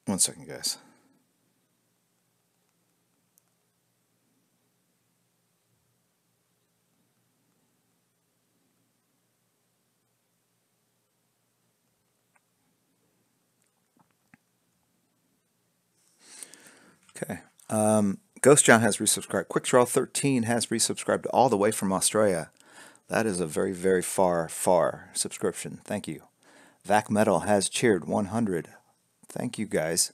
One second, guys. Okay. Ghost John has resubscribed. Quick Draw 13 has resubscribed all the way from Australia. That is a very, very far subscription. Thank you. Vac Metal has cheered 100. Thank you, guys.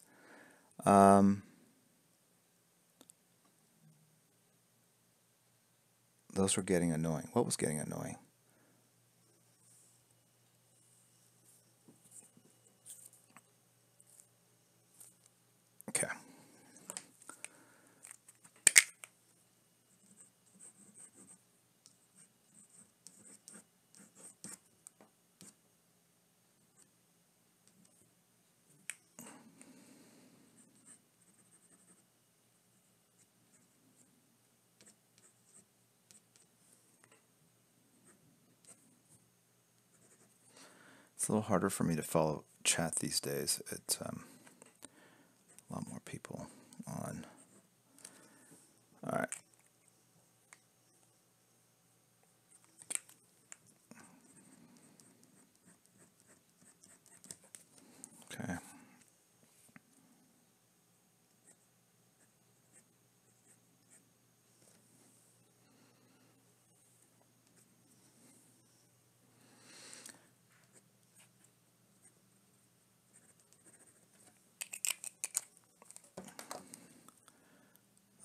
Those were getting annoying. What was getting annoying? Okay. It's a little harder for me to follow chat these days. It's a lot more people on. All right. Okay.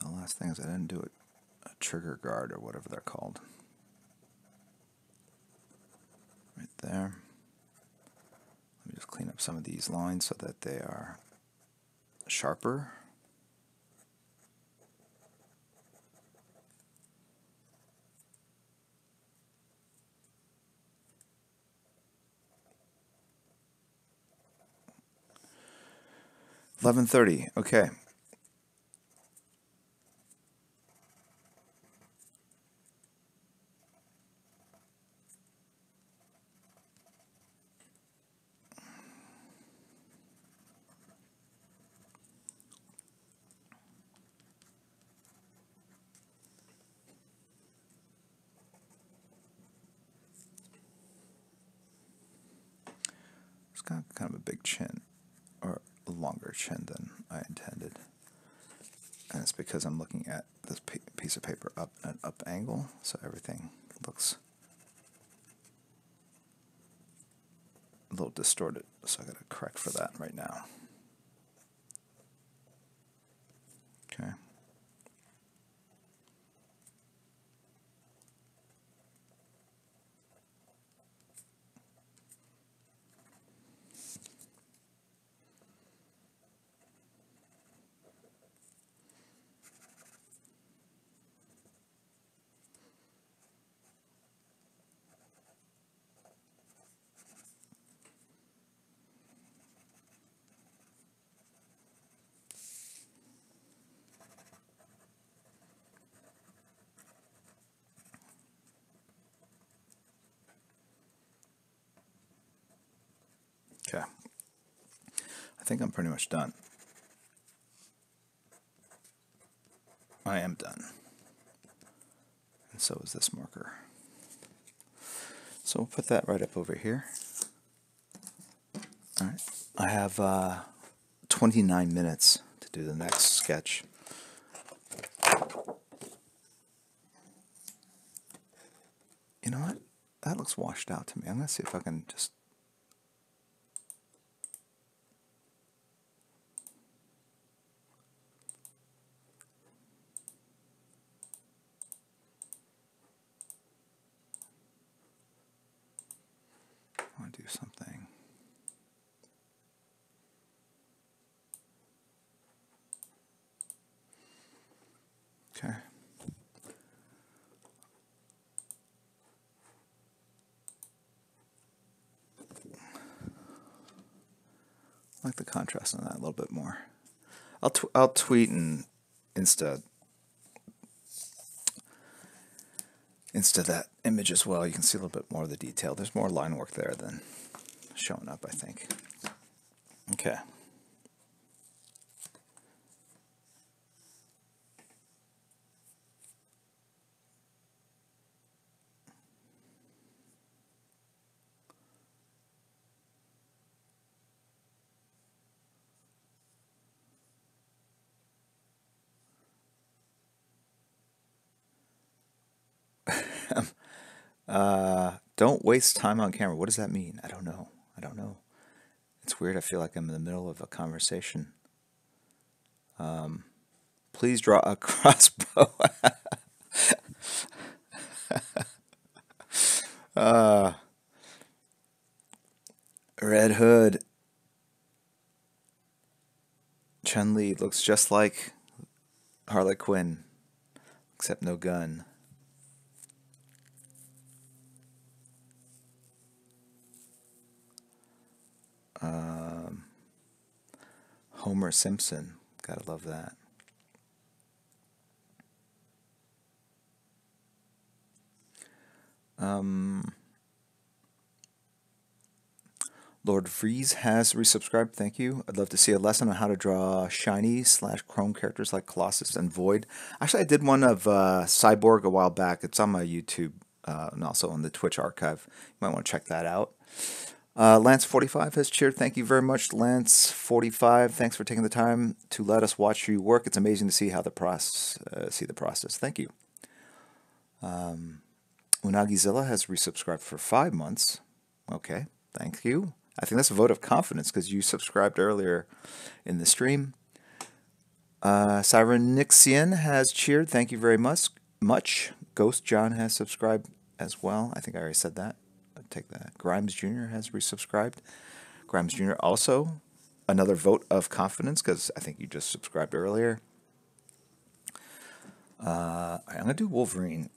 The last thing is I didn't do a trigger guard or whatever they're called. Right there. Let me just clean up some of these lines so that they are sharper. $11:30. Okay. It's got kind of a big chin, or a longer chin than I intended. And it's because I'm looking at this piece of paper up at an up angle, so everything looks a little distorted. So I got to correct for that right now. Okay. Okay. I think I'm pretty much done. I am done. And so is this marker. So we'll put that right up over here. All right. I have 29 minutes to do the next sketch. You know what? That looks washed out to me. I'm going to see if I can just... I want to do something. Okay. I like the contrast on that a little bit more. I'll tweet and Insta that image as well. You can see a little bit more of the detail. There's more line work there than showing up, I think. Okay. Don't waste time on camera. What does that mean? I don't know. It's weird. I feel like I'm in the middle of a conversation. Please draw a crossbow. Red Hood. Chun-Li looks just like Harley Quinn, except no gun. Homer Simpson. Gotta love that. Lord Vries has resubscribed. Thank you. I'd love to see a lesson on how to draw shiny / chrome characters like Colossus and Void. Actually, I did one of Cyborg a while back. It's on my YouTube and also on the Twitch archive. You might want to check that out. Lance45 has cheered. Thank you very much, Lance45. Thanks for taking the time to let us watch you work. It's amazing to see how the process. Thank you. Unagizilla has resubscribed for 5 months. Okay, thank you. I think that's a vote of confidence because you subscribed earlier in the stream. Cyrenixian has cheered. Thank you very much. Ghost John has subscribed as well. I think I already said that. I'll take that. Grimes Jr. has resubscribed. Grimes Jr. also another vote of confidence because I think you just subscribed earlier. I'm going to do Wolverine.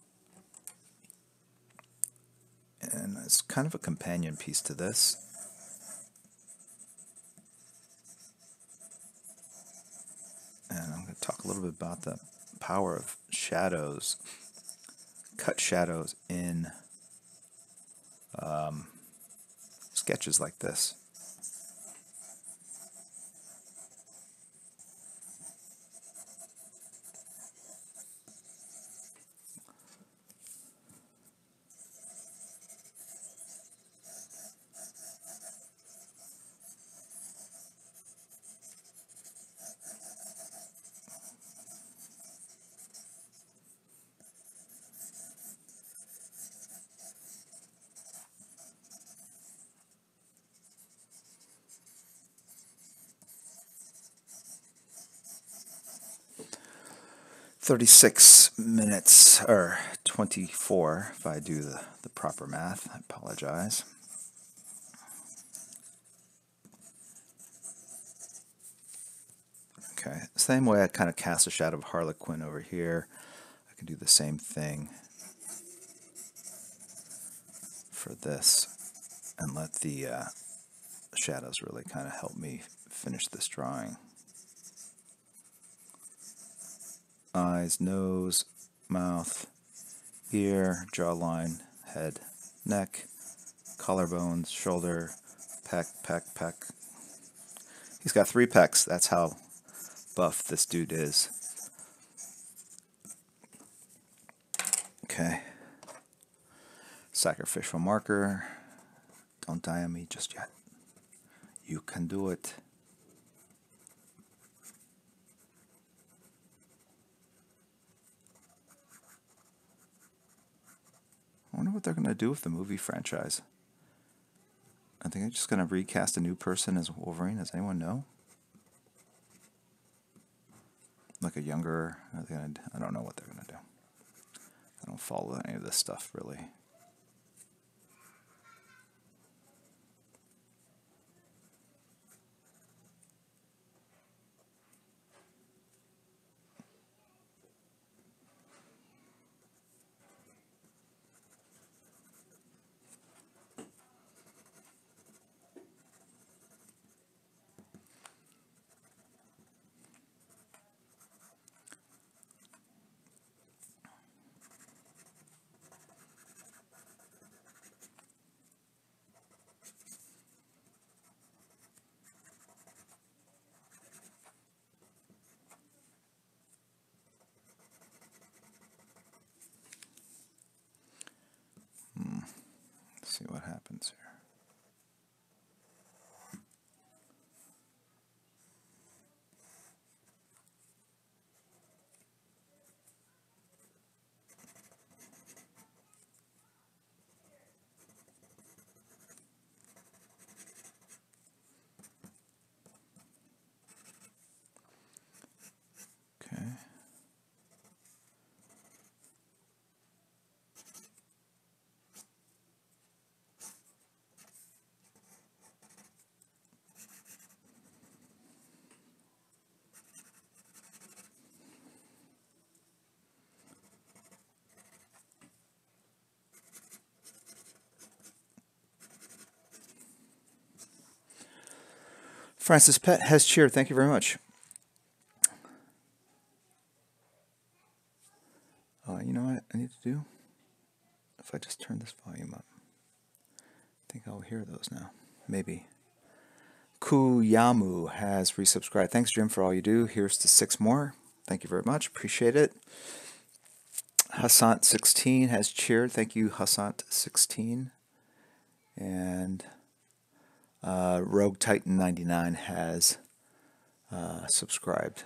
And it's kind of a companion piece to this. And I'm going to talk a little bit about the power of shadows. Cut shadows in sketches like this. $36 or 24 if I do the proper math. I apologize. Okay, same way I kind of cast a shadow of Harley Quinn over here. I can do the same thing for this and let the shadows really kind of help me finish this drawing. Eyes, nose, mouth, ear, jawline, head, neck, collarbones, shoulder, pec. He's got 3 pecs. That's how buff this dude is. Okay. Sacrificial marker. Don't die on me just yet. You can do it. I wonder what they're going to do with the movie franchise. I think they're just going to recast a new person as Wolverine. Does anyone know? Like a younger... I don't know what they're going to do. I don't follow any of this stuff, really. Francis Pett has cheered. Thank you very much. You know what I need to do? If I just turn this volume up, I think I'll hear those now. Maybe. Kuyamu has resubscribed. Thanks, Jim, for all you do. Here's to 6 more. Thank you very much. Appreciate it. Hassant16 has cheered. Thank you, Hassant16. And Rogue Titan 99 has subscribed.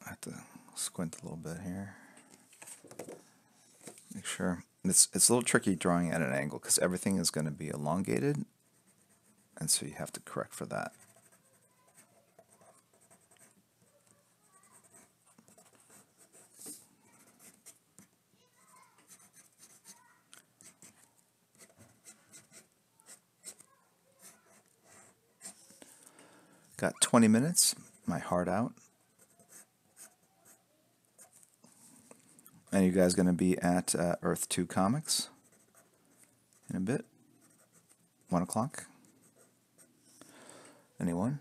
I have to squint a little bit here. Make sure. It's a little tricky drawing at an angle because everything is going to be elongated, and so you have to correct for that. Got 20 minutes, my heart out. And you guys going to be at Earth 2 Comics in a bit? 1 o'clock? Anyone?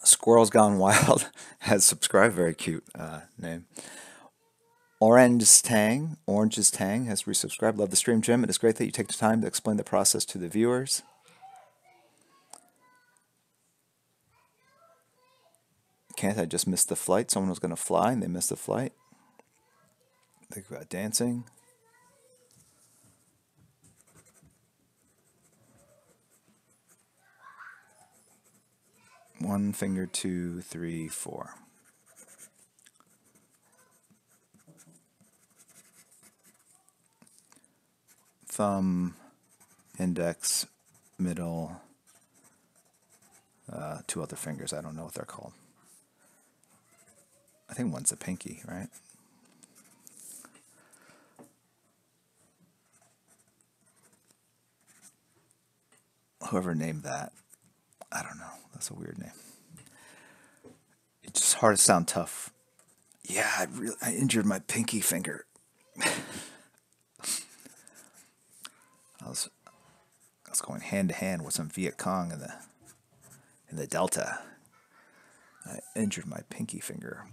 Squirrels Gone Wild has subscribed. Very cute name. Orange's Tang has resubscribed. Love the stream, Jim. It is great that you take the time to explain the process to the viewers. Can't I just miss the flight? Someone was going to fly and they missed the flight. Think about dancing. One finger, 2, 3, 4. Thumb, index, middle, 2 other fingers. I don't know what they're called. I think one's a pinky, right? Whoever named that, I don't know. That's a weird name. It's just hard to sound tough. Yeah, I injured my pinky finger. I was going hand to hand with some Viet Cong in the Delta. I injured my pinky finger.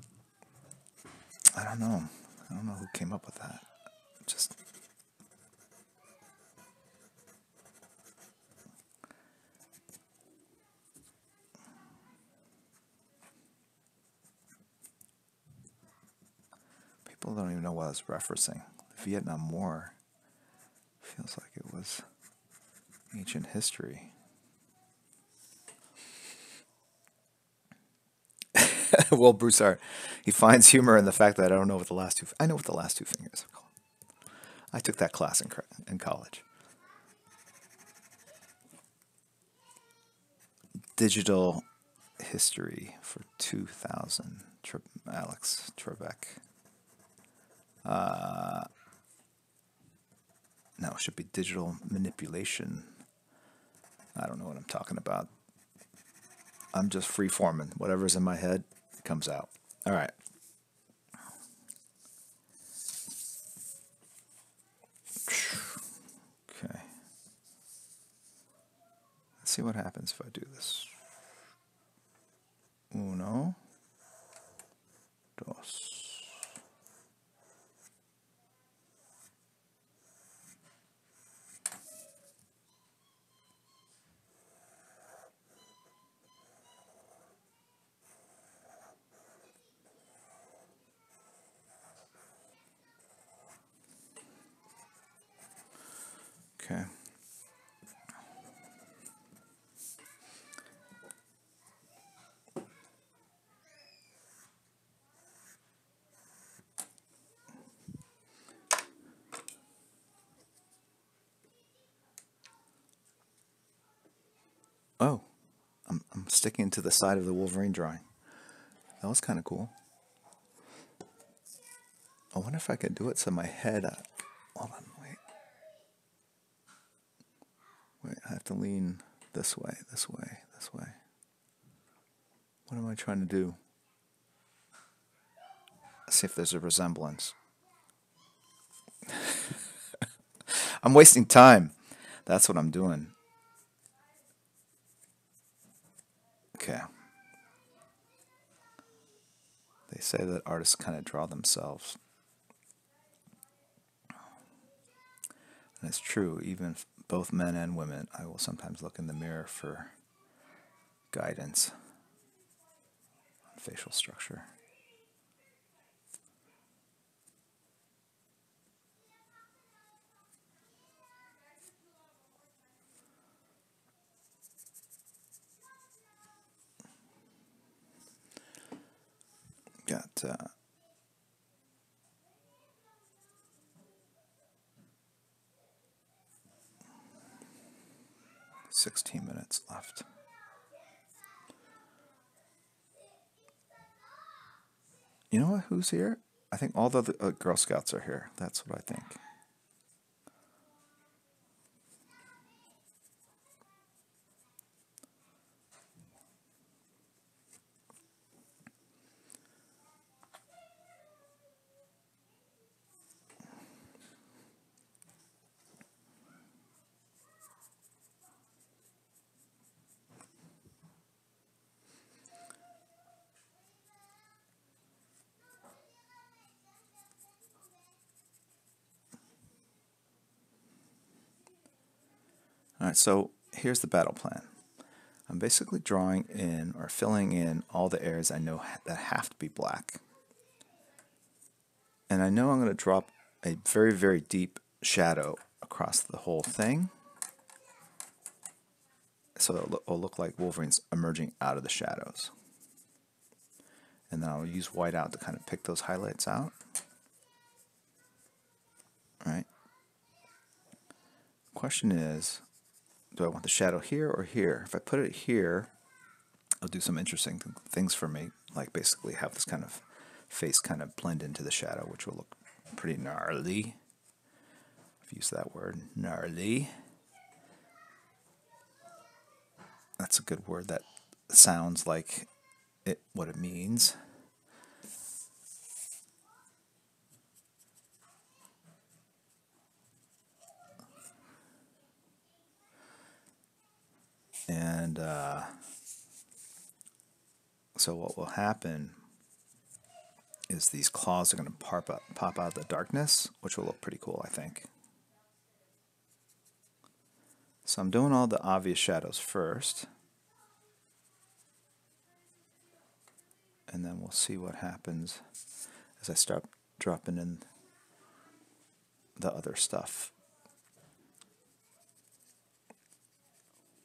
I don't know who came up with that. Just people don't even know what I was referencing. The Vietnam War feels like it was ancient history. Well, Broussard, he finds humor in the fact that I don't know what the last two. I know what the last 2 fingers are called. I took that class in college. Digital history for 2000. Alex Trebek. No, it should be digital manipulation. I don't know what I'm talking about. I'm just free-forming. Whatever's in my head comes out. All right. Okay. Let's see what happens if I do this. 1, 2. Okay. Oh, I'm sticking to the side of the Wolverine drawing. That was kind of cool. I wonder if I could do it so my head... hold on, wait. Wait, I have to lean this way, this way, this way. What am I trying to do? See if there's a resemblance. I'm wasting time. That's what I'm doing. Okay. They say that artists kind of draw themselves. And it's true, even both men and women, I will sometimes look in the mirror for guidance on facial structure. Got 16 minutes left. You know what? Who's here? I think all the Girl Scouts are here. That's what I think. All right, so here's the battle plan. I'm basically drawing in or filling in all the areas I know that have to be black. And I know I'm going to drop a very, very deep shadow across the whole thing. So it'll look like Wolverine's emerging out of the shadows. And then I'll use Whiteout to kind of pick those highlights out. All right. Question is, do I want the shadow here or here? If I put it here, it'll do some interesting things for me, like basically have this kind of face kind of blend into the shadow, which will look pretty gnarly. I've used that word, gnarly. That's a good word that sounds like what it means. And so what will happen is these claws are going to pop out of the darkness, which will look pretty cool, I think. So I'm doing all the obvious shadows first. And then we'll see what happens as I start dropping in the other stuff.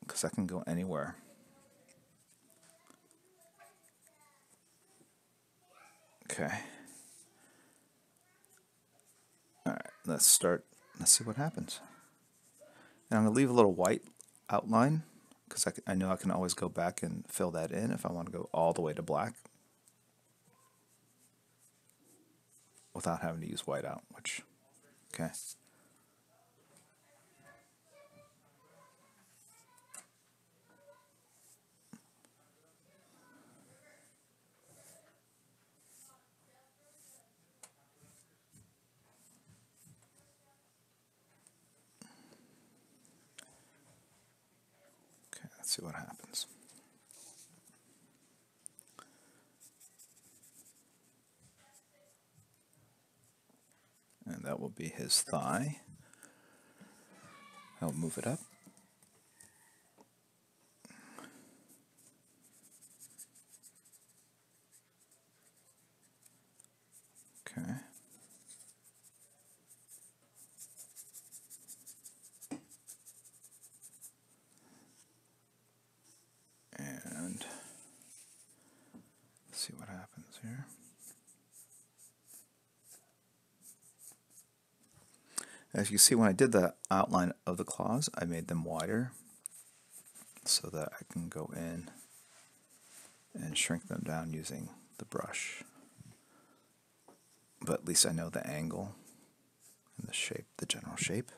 Because I can go anywhere. Okay. Alright, let's see what happens. And I'm going to leave a little white outline, because I know I can always go back and fill that in if I want to go all the way to black. Without having to use Whiteout, which, okay. Okay, let's see what happens. And that will be his thigh. I'll move it up. Okay. And let's see what happens here. As you see, when I did the outline of the claws, I made them wider so that I can go in and shrink them down using the brush. But at least I know the angle and the shape, the general shape.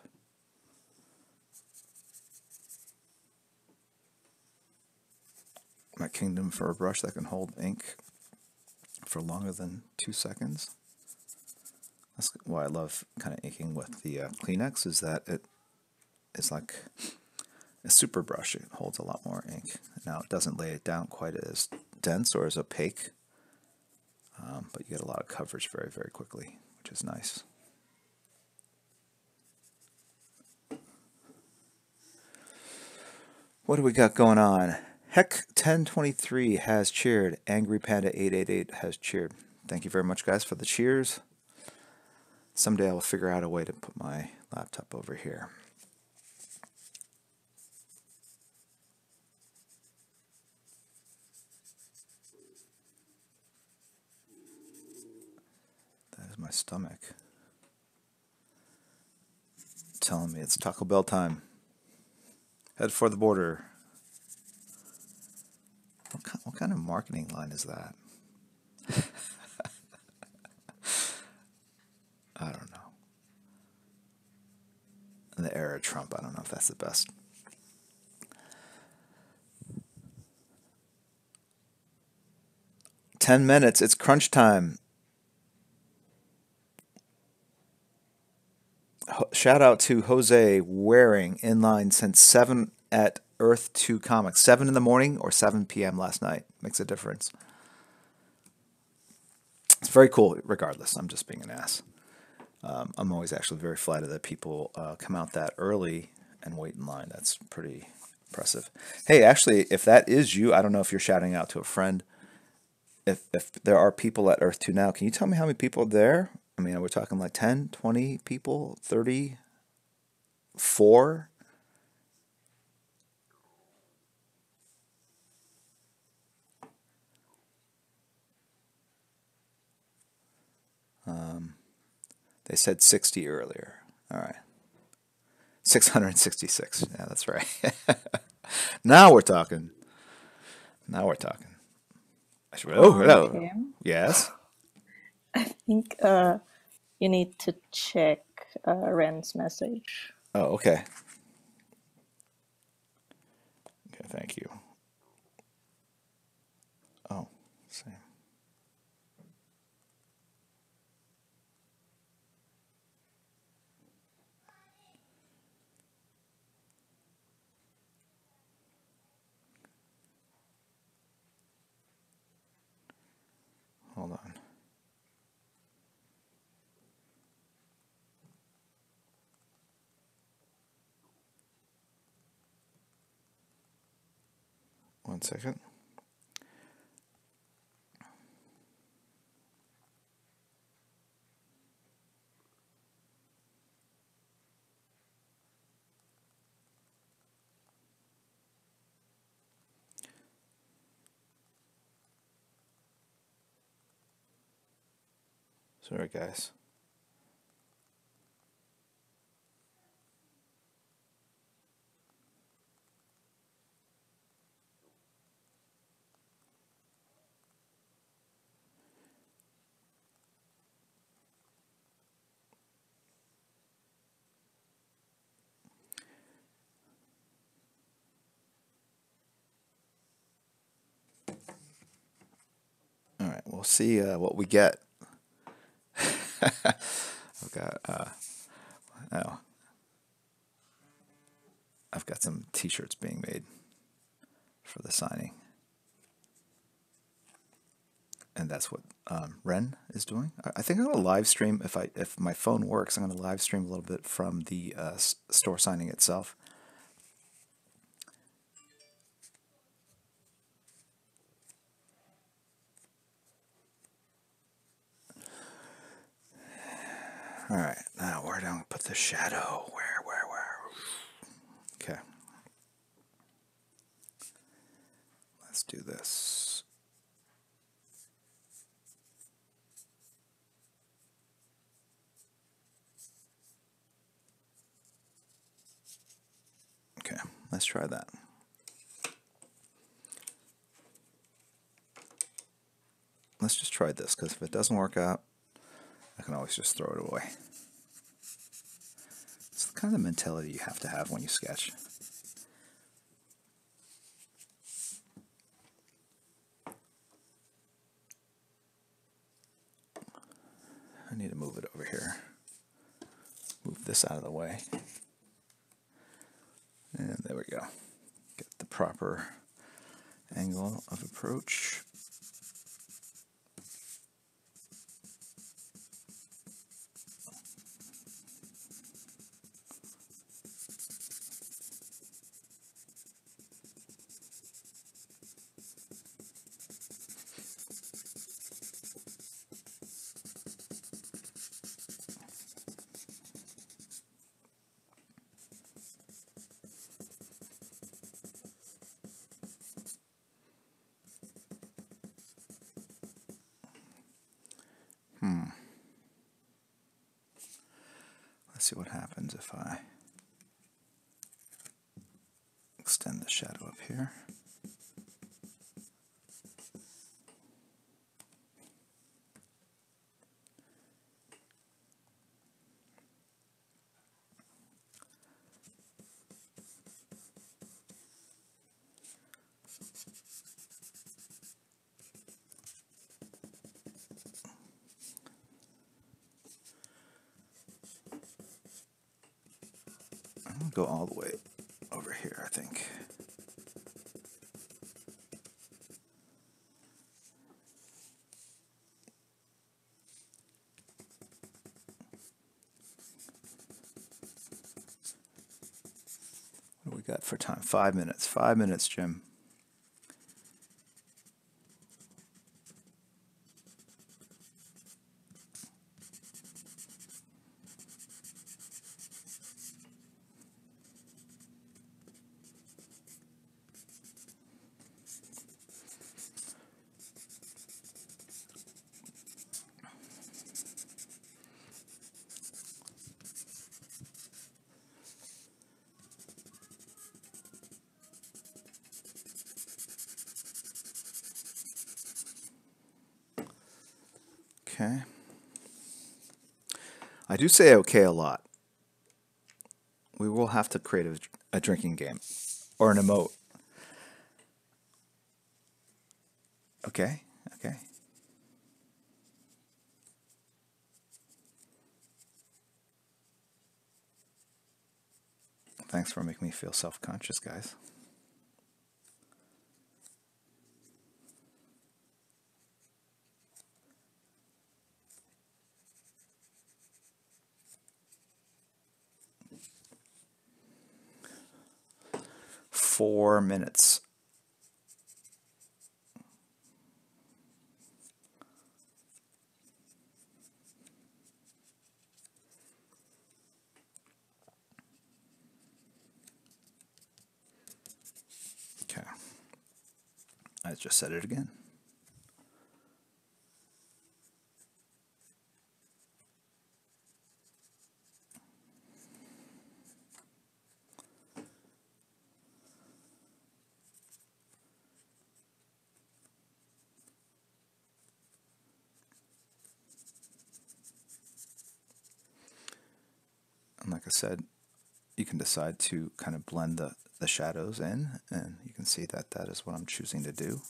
my Kingdom for a brush that can hold ink for longer than 2 seconds. That's why I love kind of inking with the Kleenex, is that it is like a super brush. It holds a lot more ink. Now it doesn't lay it down quite as dense or as opaque, but you get a lot of coverage very, very quickly, which is nice. What do we got going on? Heck1023 has cheered. Angry Panda 888 has cheered. Thank you very much, guys, for the cheers. Someday I'll figure out a way to put my laptop over here. That is my stomach telling me it's Taco Bell time. Head for the border. What kind of marketing line is that? I don't know. In the era of Trump, I don't know if that's the best. $10. It's crunch time. Shout out to Jose wearing inline since 7 at Earth 2 Comics. 7 in the morning or 7 p.m. last night. Makes a difference. It's very cool regardless. I'm just being an ass. I'm always actually very flattered that people come out that early and wait in line. That's pretty impressive. Hey, actually, if that is you, I don't know if you're shouting out to a friend. If there are people at Earth 2 now, can you tell me how many people are there? I mean, are we talking like 10, 20 people, 30, 4? They said 60 earlier. All right. 666. Yeah, that's right. Now we're talking. Now we're talking. Oh, hello. Tim, Yes. I think you need to check Ren's message. Oh, okay. Okay, thank you. Oh, same. Hold on. One second. Sorry, guys. All right, we'll see what we get. I've got oh, I've got some T-shirts being made for the signing, and that's what Ren is doing. I think I'm gonna live stream if my phone works. I'm gonna live stream a little bit from the store signing itself. All right, now where do I put the shadow? Where? Okay. Let's do this. Okay, let's try that. Let's just try this, because if it doesn't work out, I can always just throw it away. It's the kind of mentality you have to have when you sketch. this out of the way. And there we go. Get the proper angle of approach. Let's see what happens if I extend the shadow up here. I'm going to go all the way over here, I think. What do we got for time? 5 minutes. 5 minutes, Jim. Okay. I do say okay a lot. We will have to create a drinking game or an emote. Okay, okay. Thanks for making me feel self-conscious, guys. Four minutes. Okay. I just said it again. And like I said, you can decide to kind of blend the shadows in, and you can see that that is what I'm choosing to do.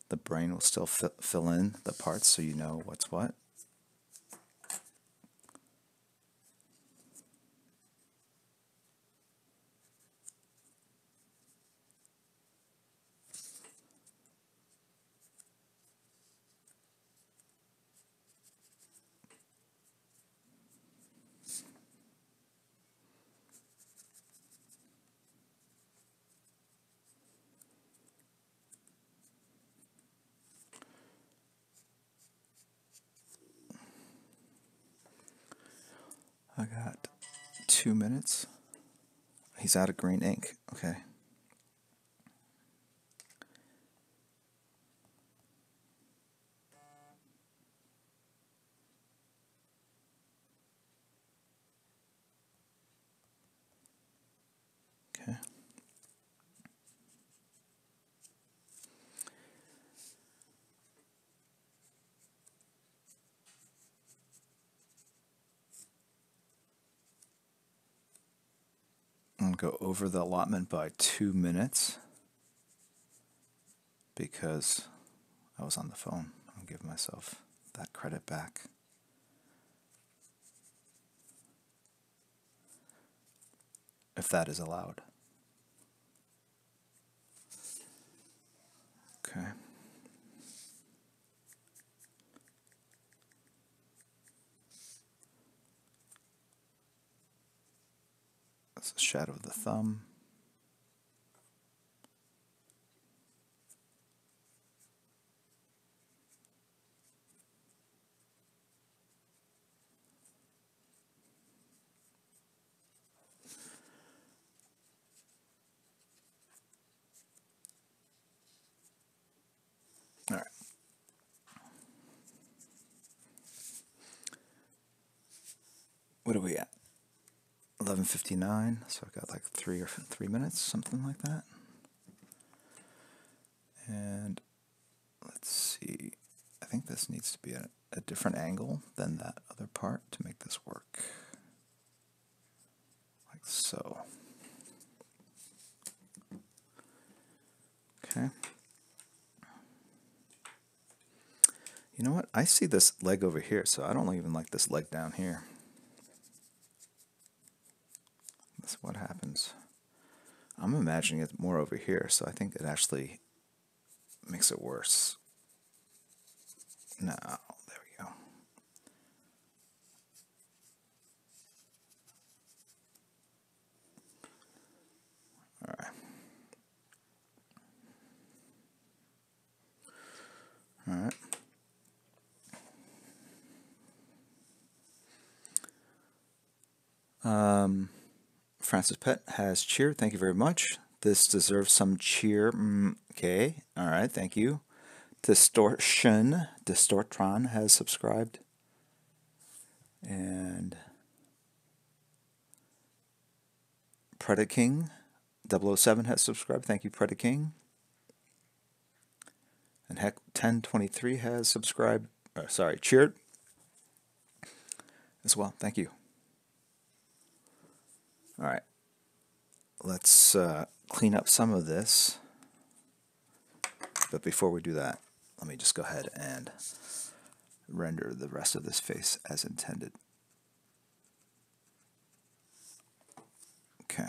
The brain will still fill in the parts so you know what's what. I got 2 minutes. He's out of green ink. Okay. Okay. I'm going to go over the allotment by 2 minutes because I was on the phone. I'll give myself that credit back. if that is allowed. Okay. That's the shadow of the thumb. All right. What are we at? 11:59. So I've got like 3 minutes, something like that. And let's see. I think this needs to be a different angle than that other part to make this work. Like so. Okay. You know what? I see this leg over here, so I don't even like this leg down here. That's what happens. I'm imagining it more over here, so I think it actually makes it worse. No, there we go. All right. All right. Francis Pett has cheered. Thank you very much. This deserves some cheer. Okay. All right. Thank you. Distortron has subscribed. And Predaking 007 has subscribed. Thank you, Predaking. And Heck 1023 has subscribed. Cheered as well. Thank you. All right. Let's clean up some of this. But before we do that, let me just go ahead and render the rest of this face as intended. Okay.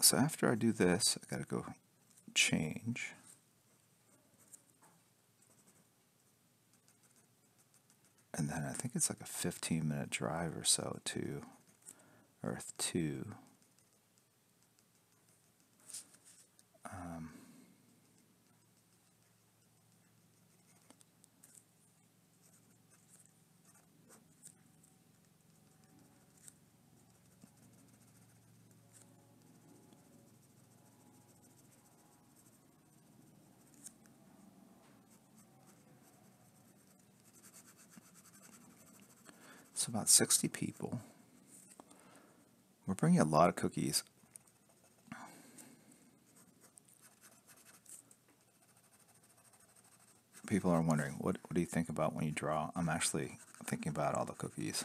So after I do this, I gotta go change. And then I think it's like a 15-minute drive or so to Earth 2. It's about 60 people. We're bringing a lot of cookies. People are wondering, what do you think about when you draw? I'm actually thinking about all the cookies.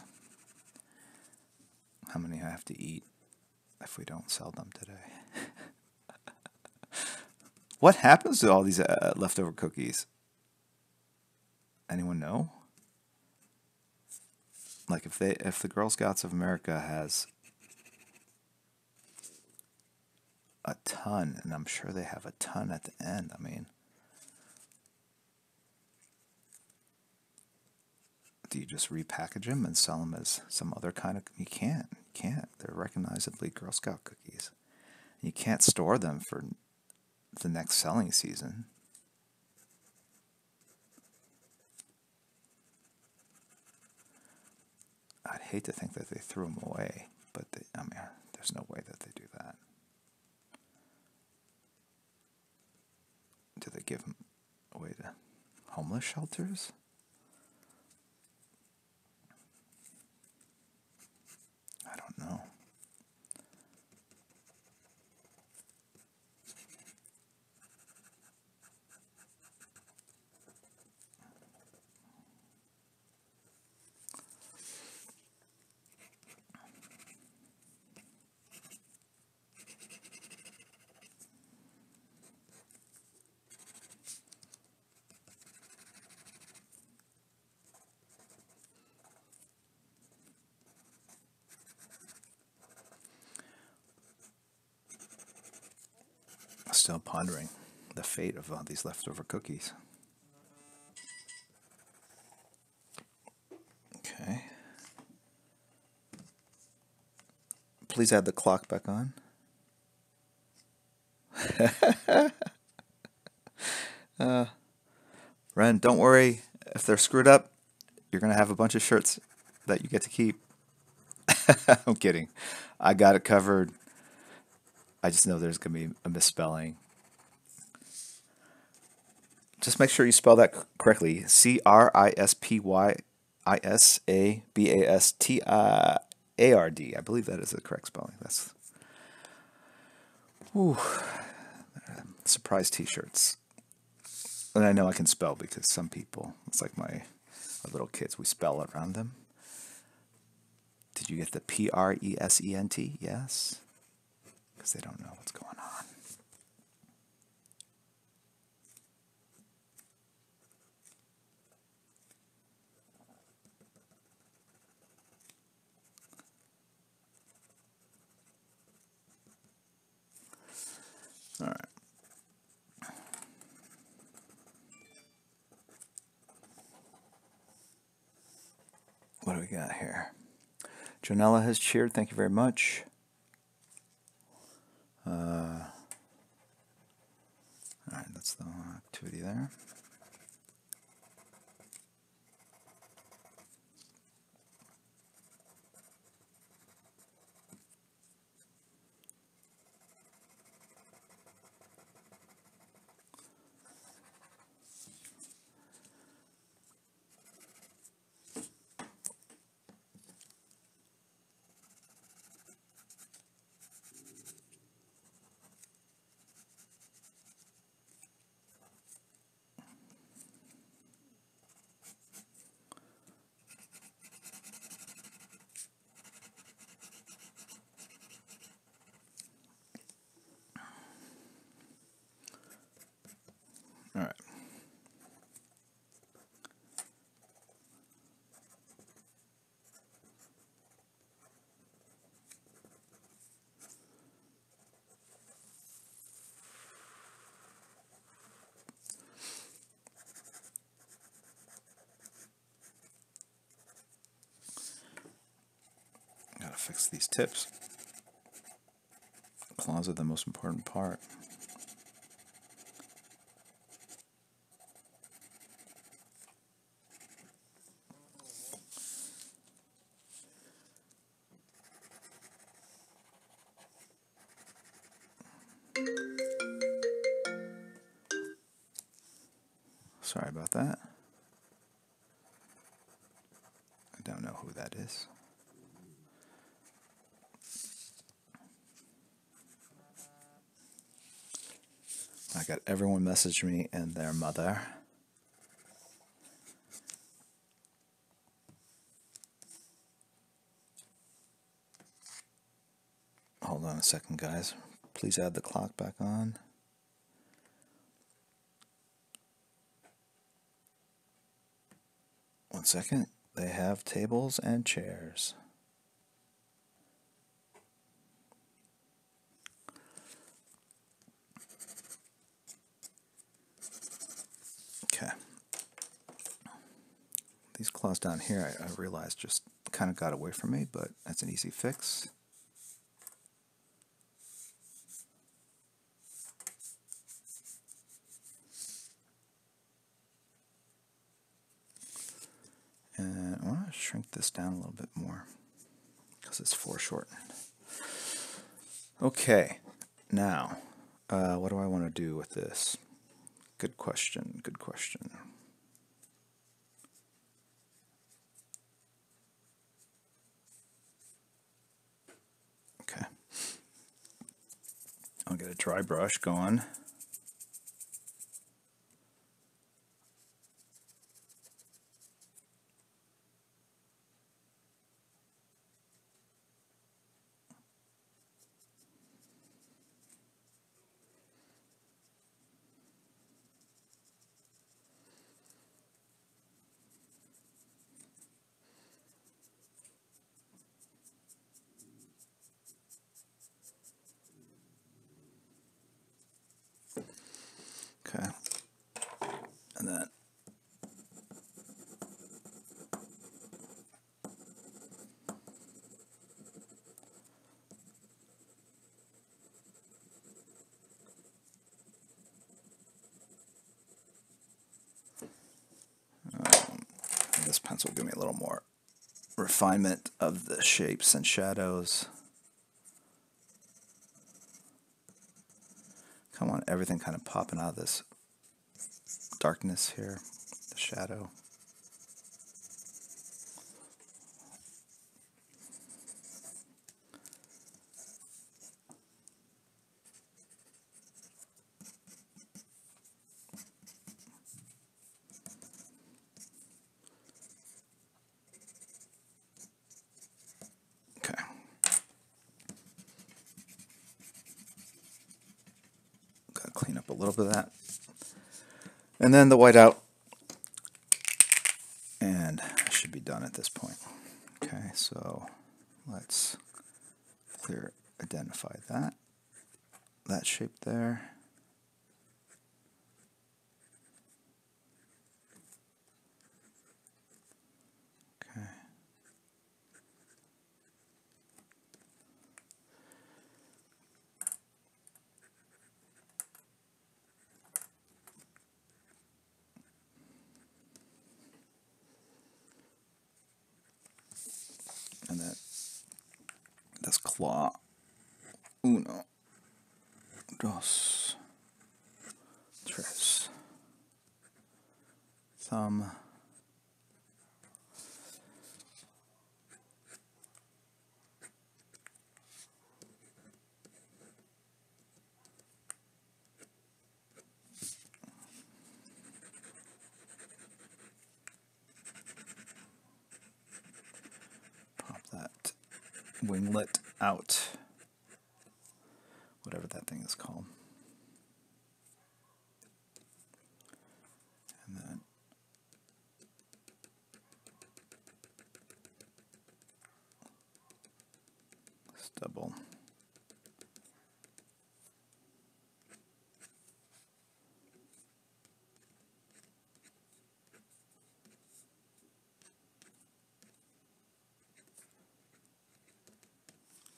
How many I have to eat if we don't sell them today. What happens to all these leftover cookies? Anyone know? Like if the Girl Scouts of America has a ton, and I'm sure they have a ton at the end. I mean, do you just repackage them and sell them as some other kind of? You can't. They're recognizably Girl Scout cookies. You can't store them for the next selling season. I'd hate to think that they threw them away, but I mean, there's no way that they do that. Do they give them away to homeless shelters? I don't know. still pondering the fate of all these leftover cookies. Okay. Please add the clock back on. Ren, don't worry. If they're screwed up, you're going to have a bunch of shirts that you get to keep. I'm kidding. I got it covered. I just know there's going to be a misspelling. Just make sure you spell that correctly. CRISPYISABASTIARD. I believe that is the correct spelling. That's surprise T-shirts. And I know I can spell because some people, it's like our little kids, we spell around them. Did you get the PRESENT? Yes. Because they don't know what's going on. All right. What do we got here? Janella has cheered. Thank you very much. All right, that's the activity there. All right. Gotta fix these tips. Claws are the most important part. Sorry about that. I don't know who that is. I got everyone message me and their mother. Hold on a second, guys. Please add the clock back on. One second. They have tables and chairs. Okay. These claws down here, I realized just kind of got away from me, but that's an easy fix. And I want to shrink this down a little bit more because it's foreshortened. Okay, now, what do I want to do with this? Good question, good question. Okay. I'll get a dry brush going. this pencil will give me a little more refinement of the shapes and shadows. Come on, everything kind of popping out of this darkness here, the shadow. Okay. Gotta clean up a little bit of that. And then the whiteout. And I should be done at this point. Okay, so let's identify that shape there. Okay. And then this claw. Uno, dos, tres. Thumb. Pop that winglet out. Whatever that thing is called. And then stubble.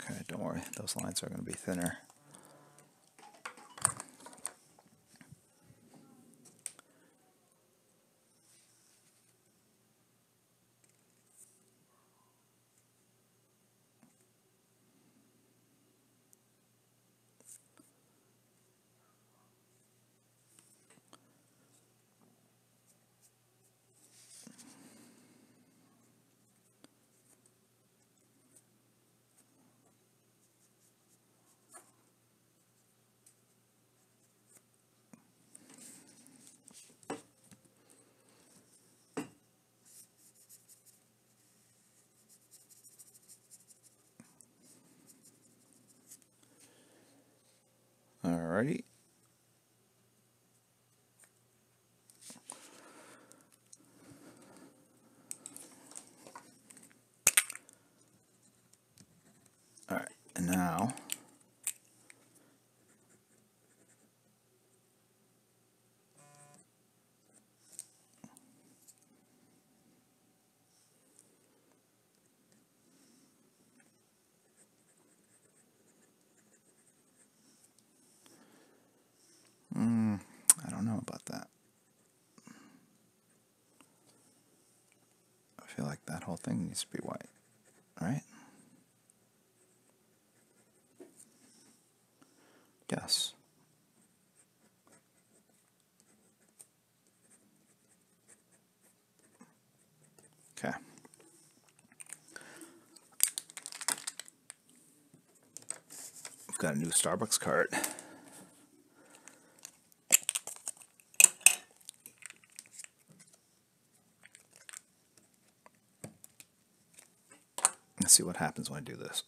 Okay, don't worry, those lines are going to be thinner. Alrighty. Alright, and now I don't know about that. I feel like that whole thing needs to be white, right? Yes. Okay. We've got a new Starbucks cart. Let's see what happens when I do this.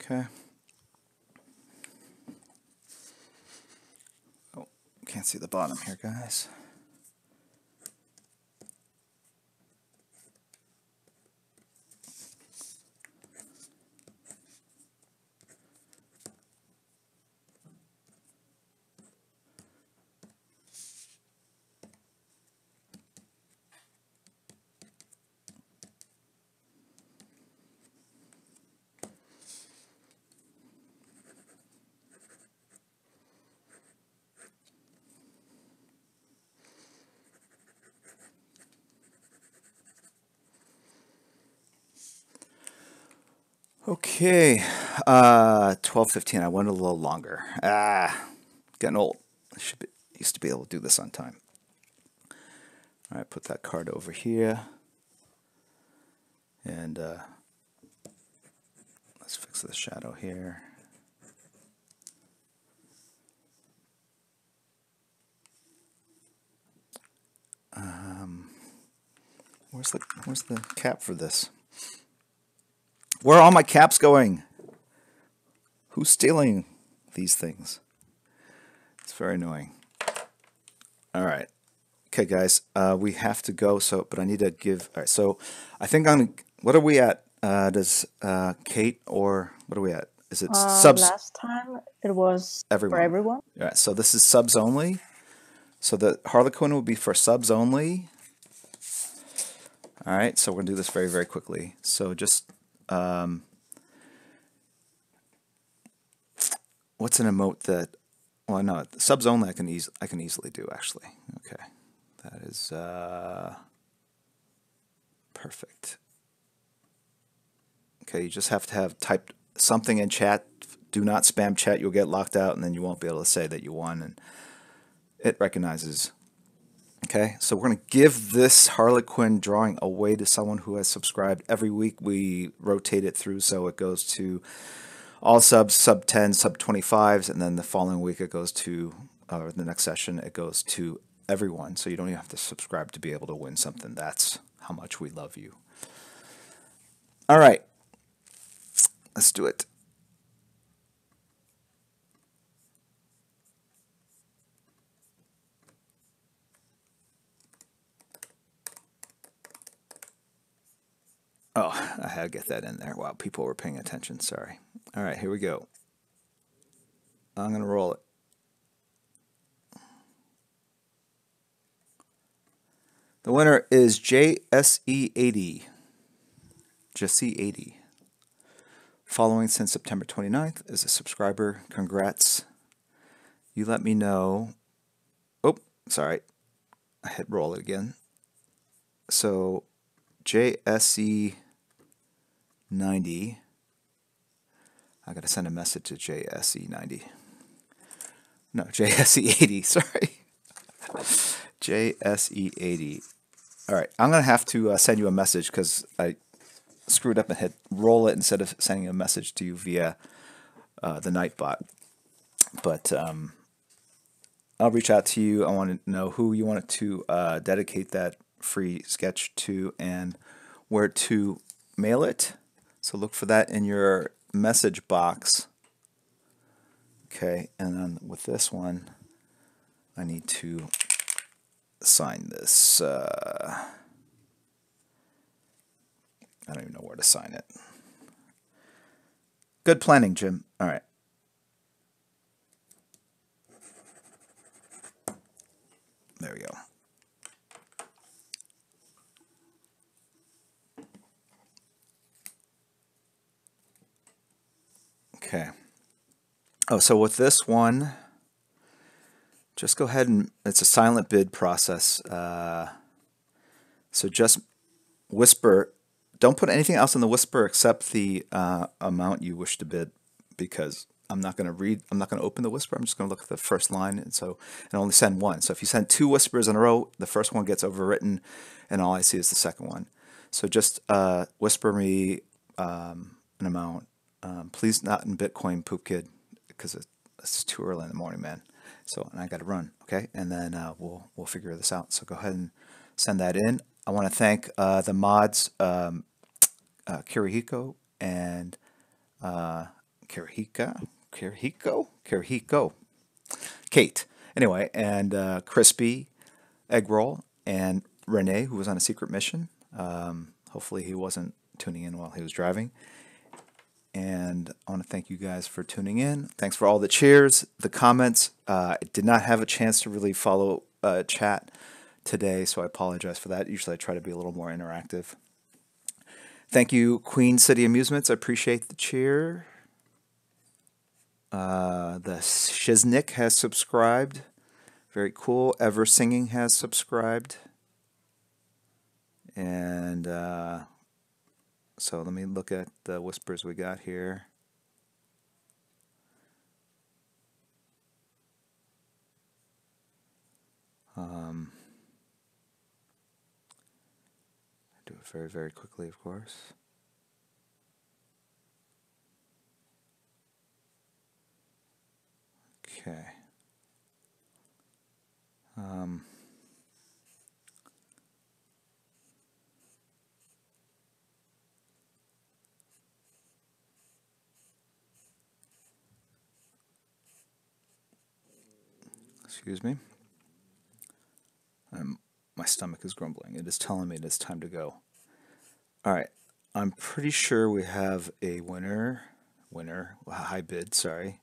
Okay. Oh, can't see the bottom here, guys. Okay, 12:15. I went a little longer. Getting old. Used to be able to do this on time. All right, put that card over here, and let's fix the shadow here. Where's the cap for this? Where are all my caps going? Who's stealing these things? It's very annoying. All right. Okay, guys, we have to go. But I need to give. All right. So I think what are we at? Does Kate or what are we at? Is it subs? Last time it was Everyone. for everyone. All right. So this is subs only. So the Harley Quinn will be for subs only. All right. So we're gonna do this very, very quickly. So just what's an emote that? Well, no, subs only. I can easily do actually. Okay. That is perfect. Okay, you just have to have typed something in chat. Do not spam chat. You'll get locked out, and then you won't be able to say that you won, and it recognizes. Okay, so we're going to give this Harley Quinn drawing away to someone who has subscribed. Every week we rotate it through, so it goes to all subs, sub 10, sub 25s, and then the following week it goes to, or the next session, it goes to everyone. So you don't even have to subscribe to be able to win something. That's how much we love you. All right, let's do it. Oh, I had to get that in there. Wow, people were paying attention. Sorry. All right, here we go. I'm going to roll it. The winner is JSE80. Jesse80. Following since September 29th is a subscriber. Congrats. You let me know. Oh, sorry. I hit roll it again. So JSE90. I got to send a message to JSE90. No, JSE80. Sorry. JSE80. All right. I'm going to have to send you a message because I screwed up and hit roll it instead of sending a message to you via the Nightbot. But I'll reach out to you. I want to know who you want to dedicate that free sketch to and where to mail it. So look for that in your message box. Okay, and then with this one, I need to sign this. I don't even know where to sign it. Good planning, Jim. All right. There we go. Okay. Oh, so with this one, just go ahead and it's a silent bid process. So just whisper. Don't put anything else in the whisper except the amount you wish to bid, because I'm not going to read. I'm not going to open the whisper. I'm just going to look at the first line, and only send one. So if you send two whispers in a row, the first one gets overwritten, and all I see is the second one. So just whisper me an amount. Please not in Bitcoin, Poop Kid, because it's too early in the morning, man. So and I got to run, okay? And then we'll figure this out. So go ahead and send that in. I want to thank the mods, Kirihiko and Kirihiko, Kate. Anyway, and Crispy, Egg Roll, and Renee, who was on a secret mission. Hopefully he wasn't tuning in while he was driving. And I want to thank you guys for tuning in. Thanks for all the cheers, the comments. I did not have a chance to really follow chat today, so I apologize for that. Usually I try to be a little more interactive. Thank you, Queen City Amusements. I appreciate the cheer. The Shiznik has subscribed. Very cool. Ever Singing has subscribed. And So let me look at the whispers we got here. Do it very, very quickly, of course. Okay. Excuse me. My stomach is grumbling. It is telling me it is time to go. All right. I'm pretty sure we have a winner, a high bid, sorry.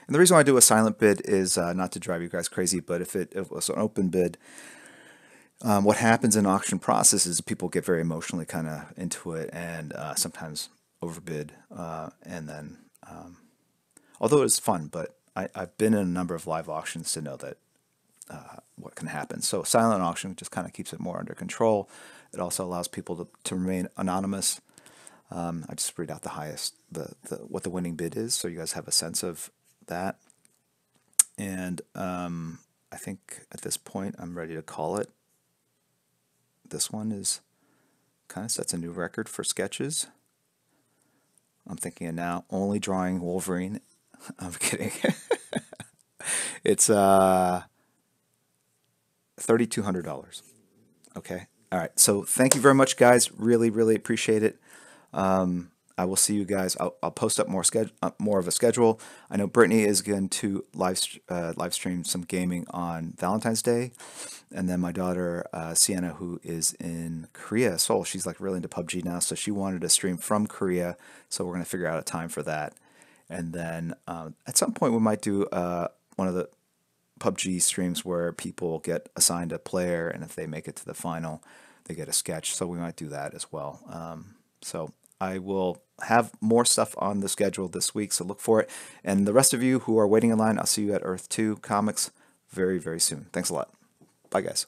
And the reason why I do a silent bid is not to drive you guys crazy, but if it was an open bid, what happens in auction process is people get very emotionally kind of into it and sometimes overbid. And then, although it's fun, but I've been in a number of live auctions to know that what can happen. So silent auction just kind of keeps it more under control. It also allows people to remain anonymous. I just read out the highest, what the winning bid is, so you guys have a sense of that. And I think at this point I'm ready to call it. This one is kind of sets a new record for sketches. I'm thinking of now only drawing Wolverine. I'm kidding. It's $3,200. Okay. All right. So thank you very much, guys. Really, really appreciate it. I will see you guys. I'll post up more of a schedule. I know Brittany is going to live stream some gaming on Valentine's Day, and then my daughter Sienna, who is in Korea, Seoul. She's like really into PUBG now, so she wanted to stream from Korea. So we're gonna figure out a time for that, and then at some point we might do one of the PUBG streams where people get assigned a player, and if they make it to the final, they get a sketch. So we might do that as well. So I will have more stuff on the schedule this week, so look for it. And the rest of you who are waiting in line, I'll see you at Earth 2 Comics very, very soon. Thanks a lot. Bye, guys.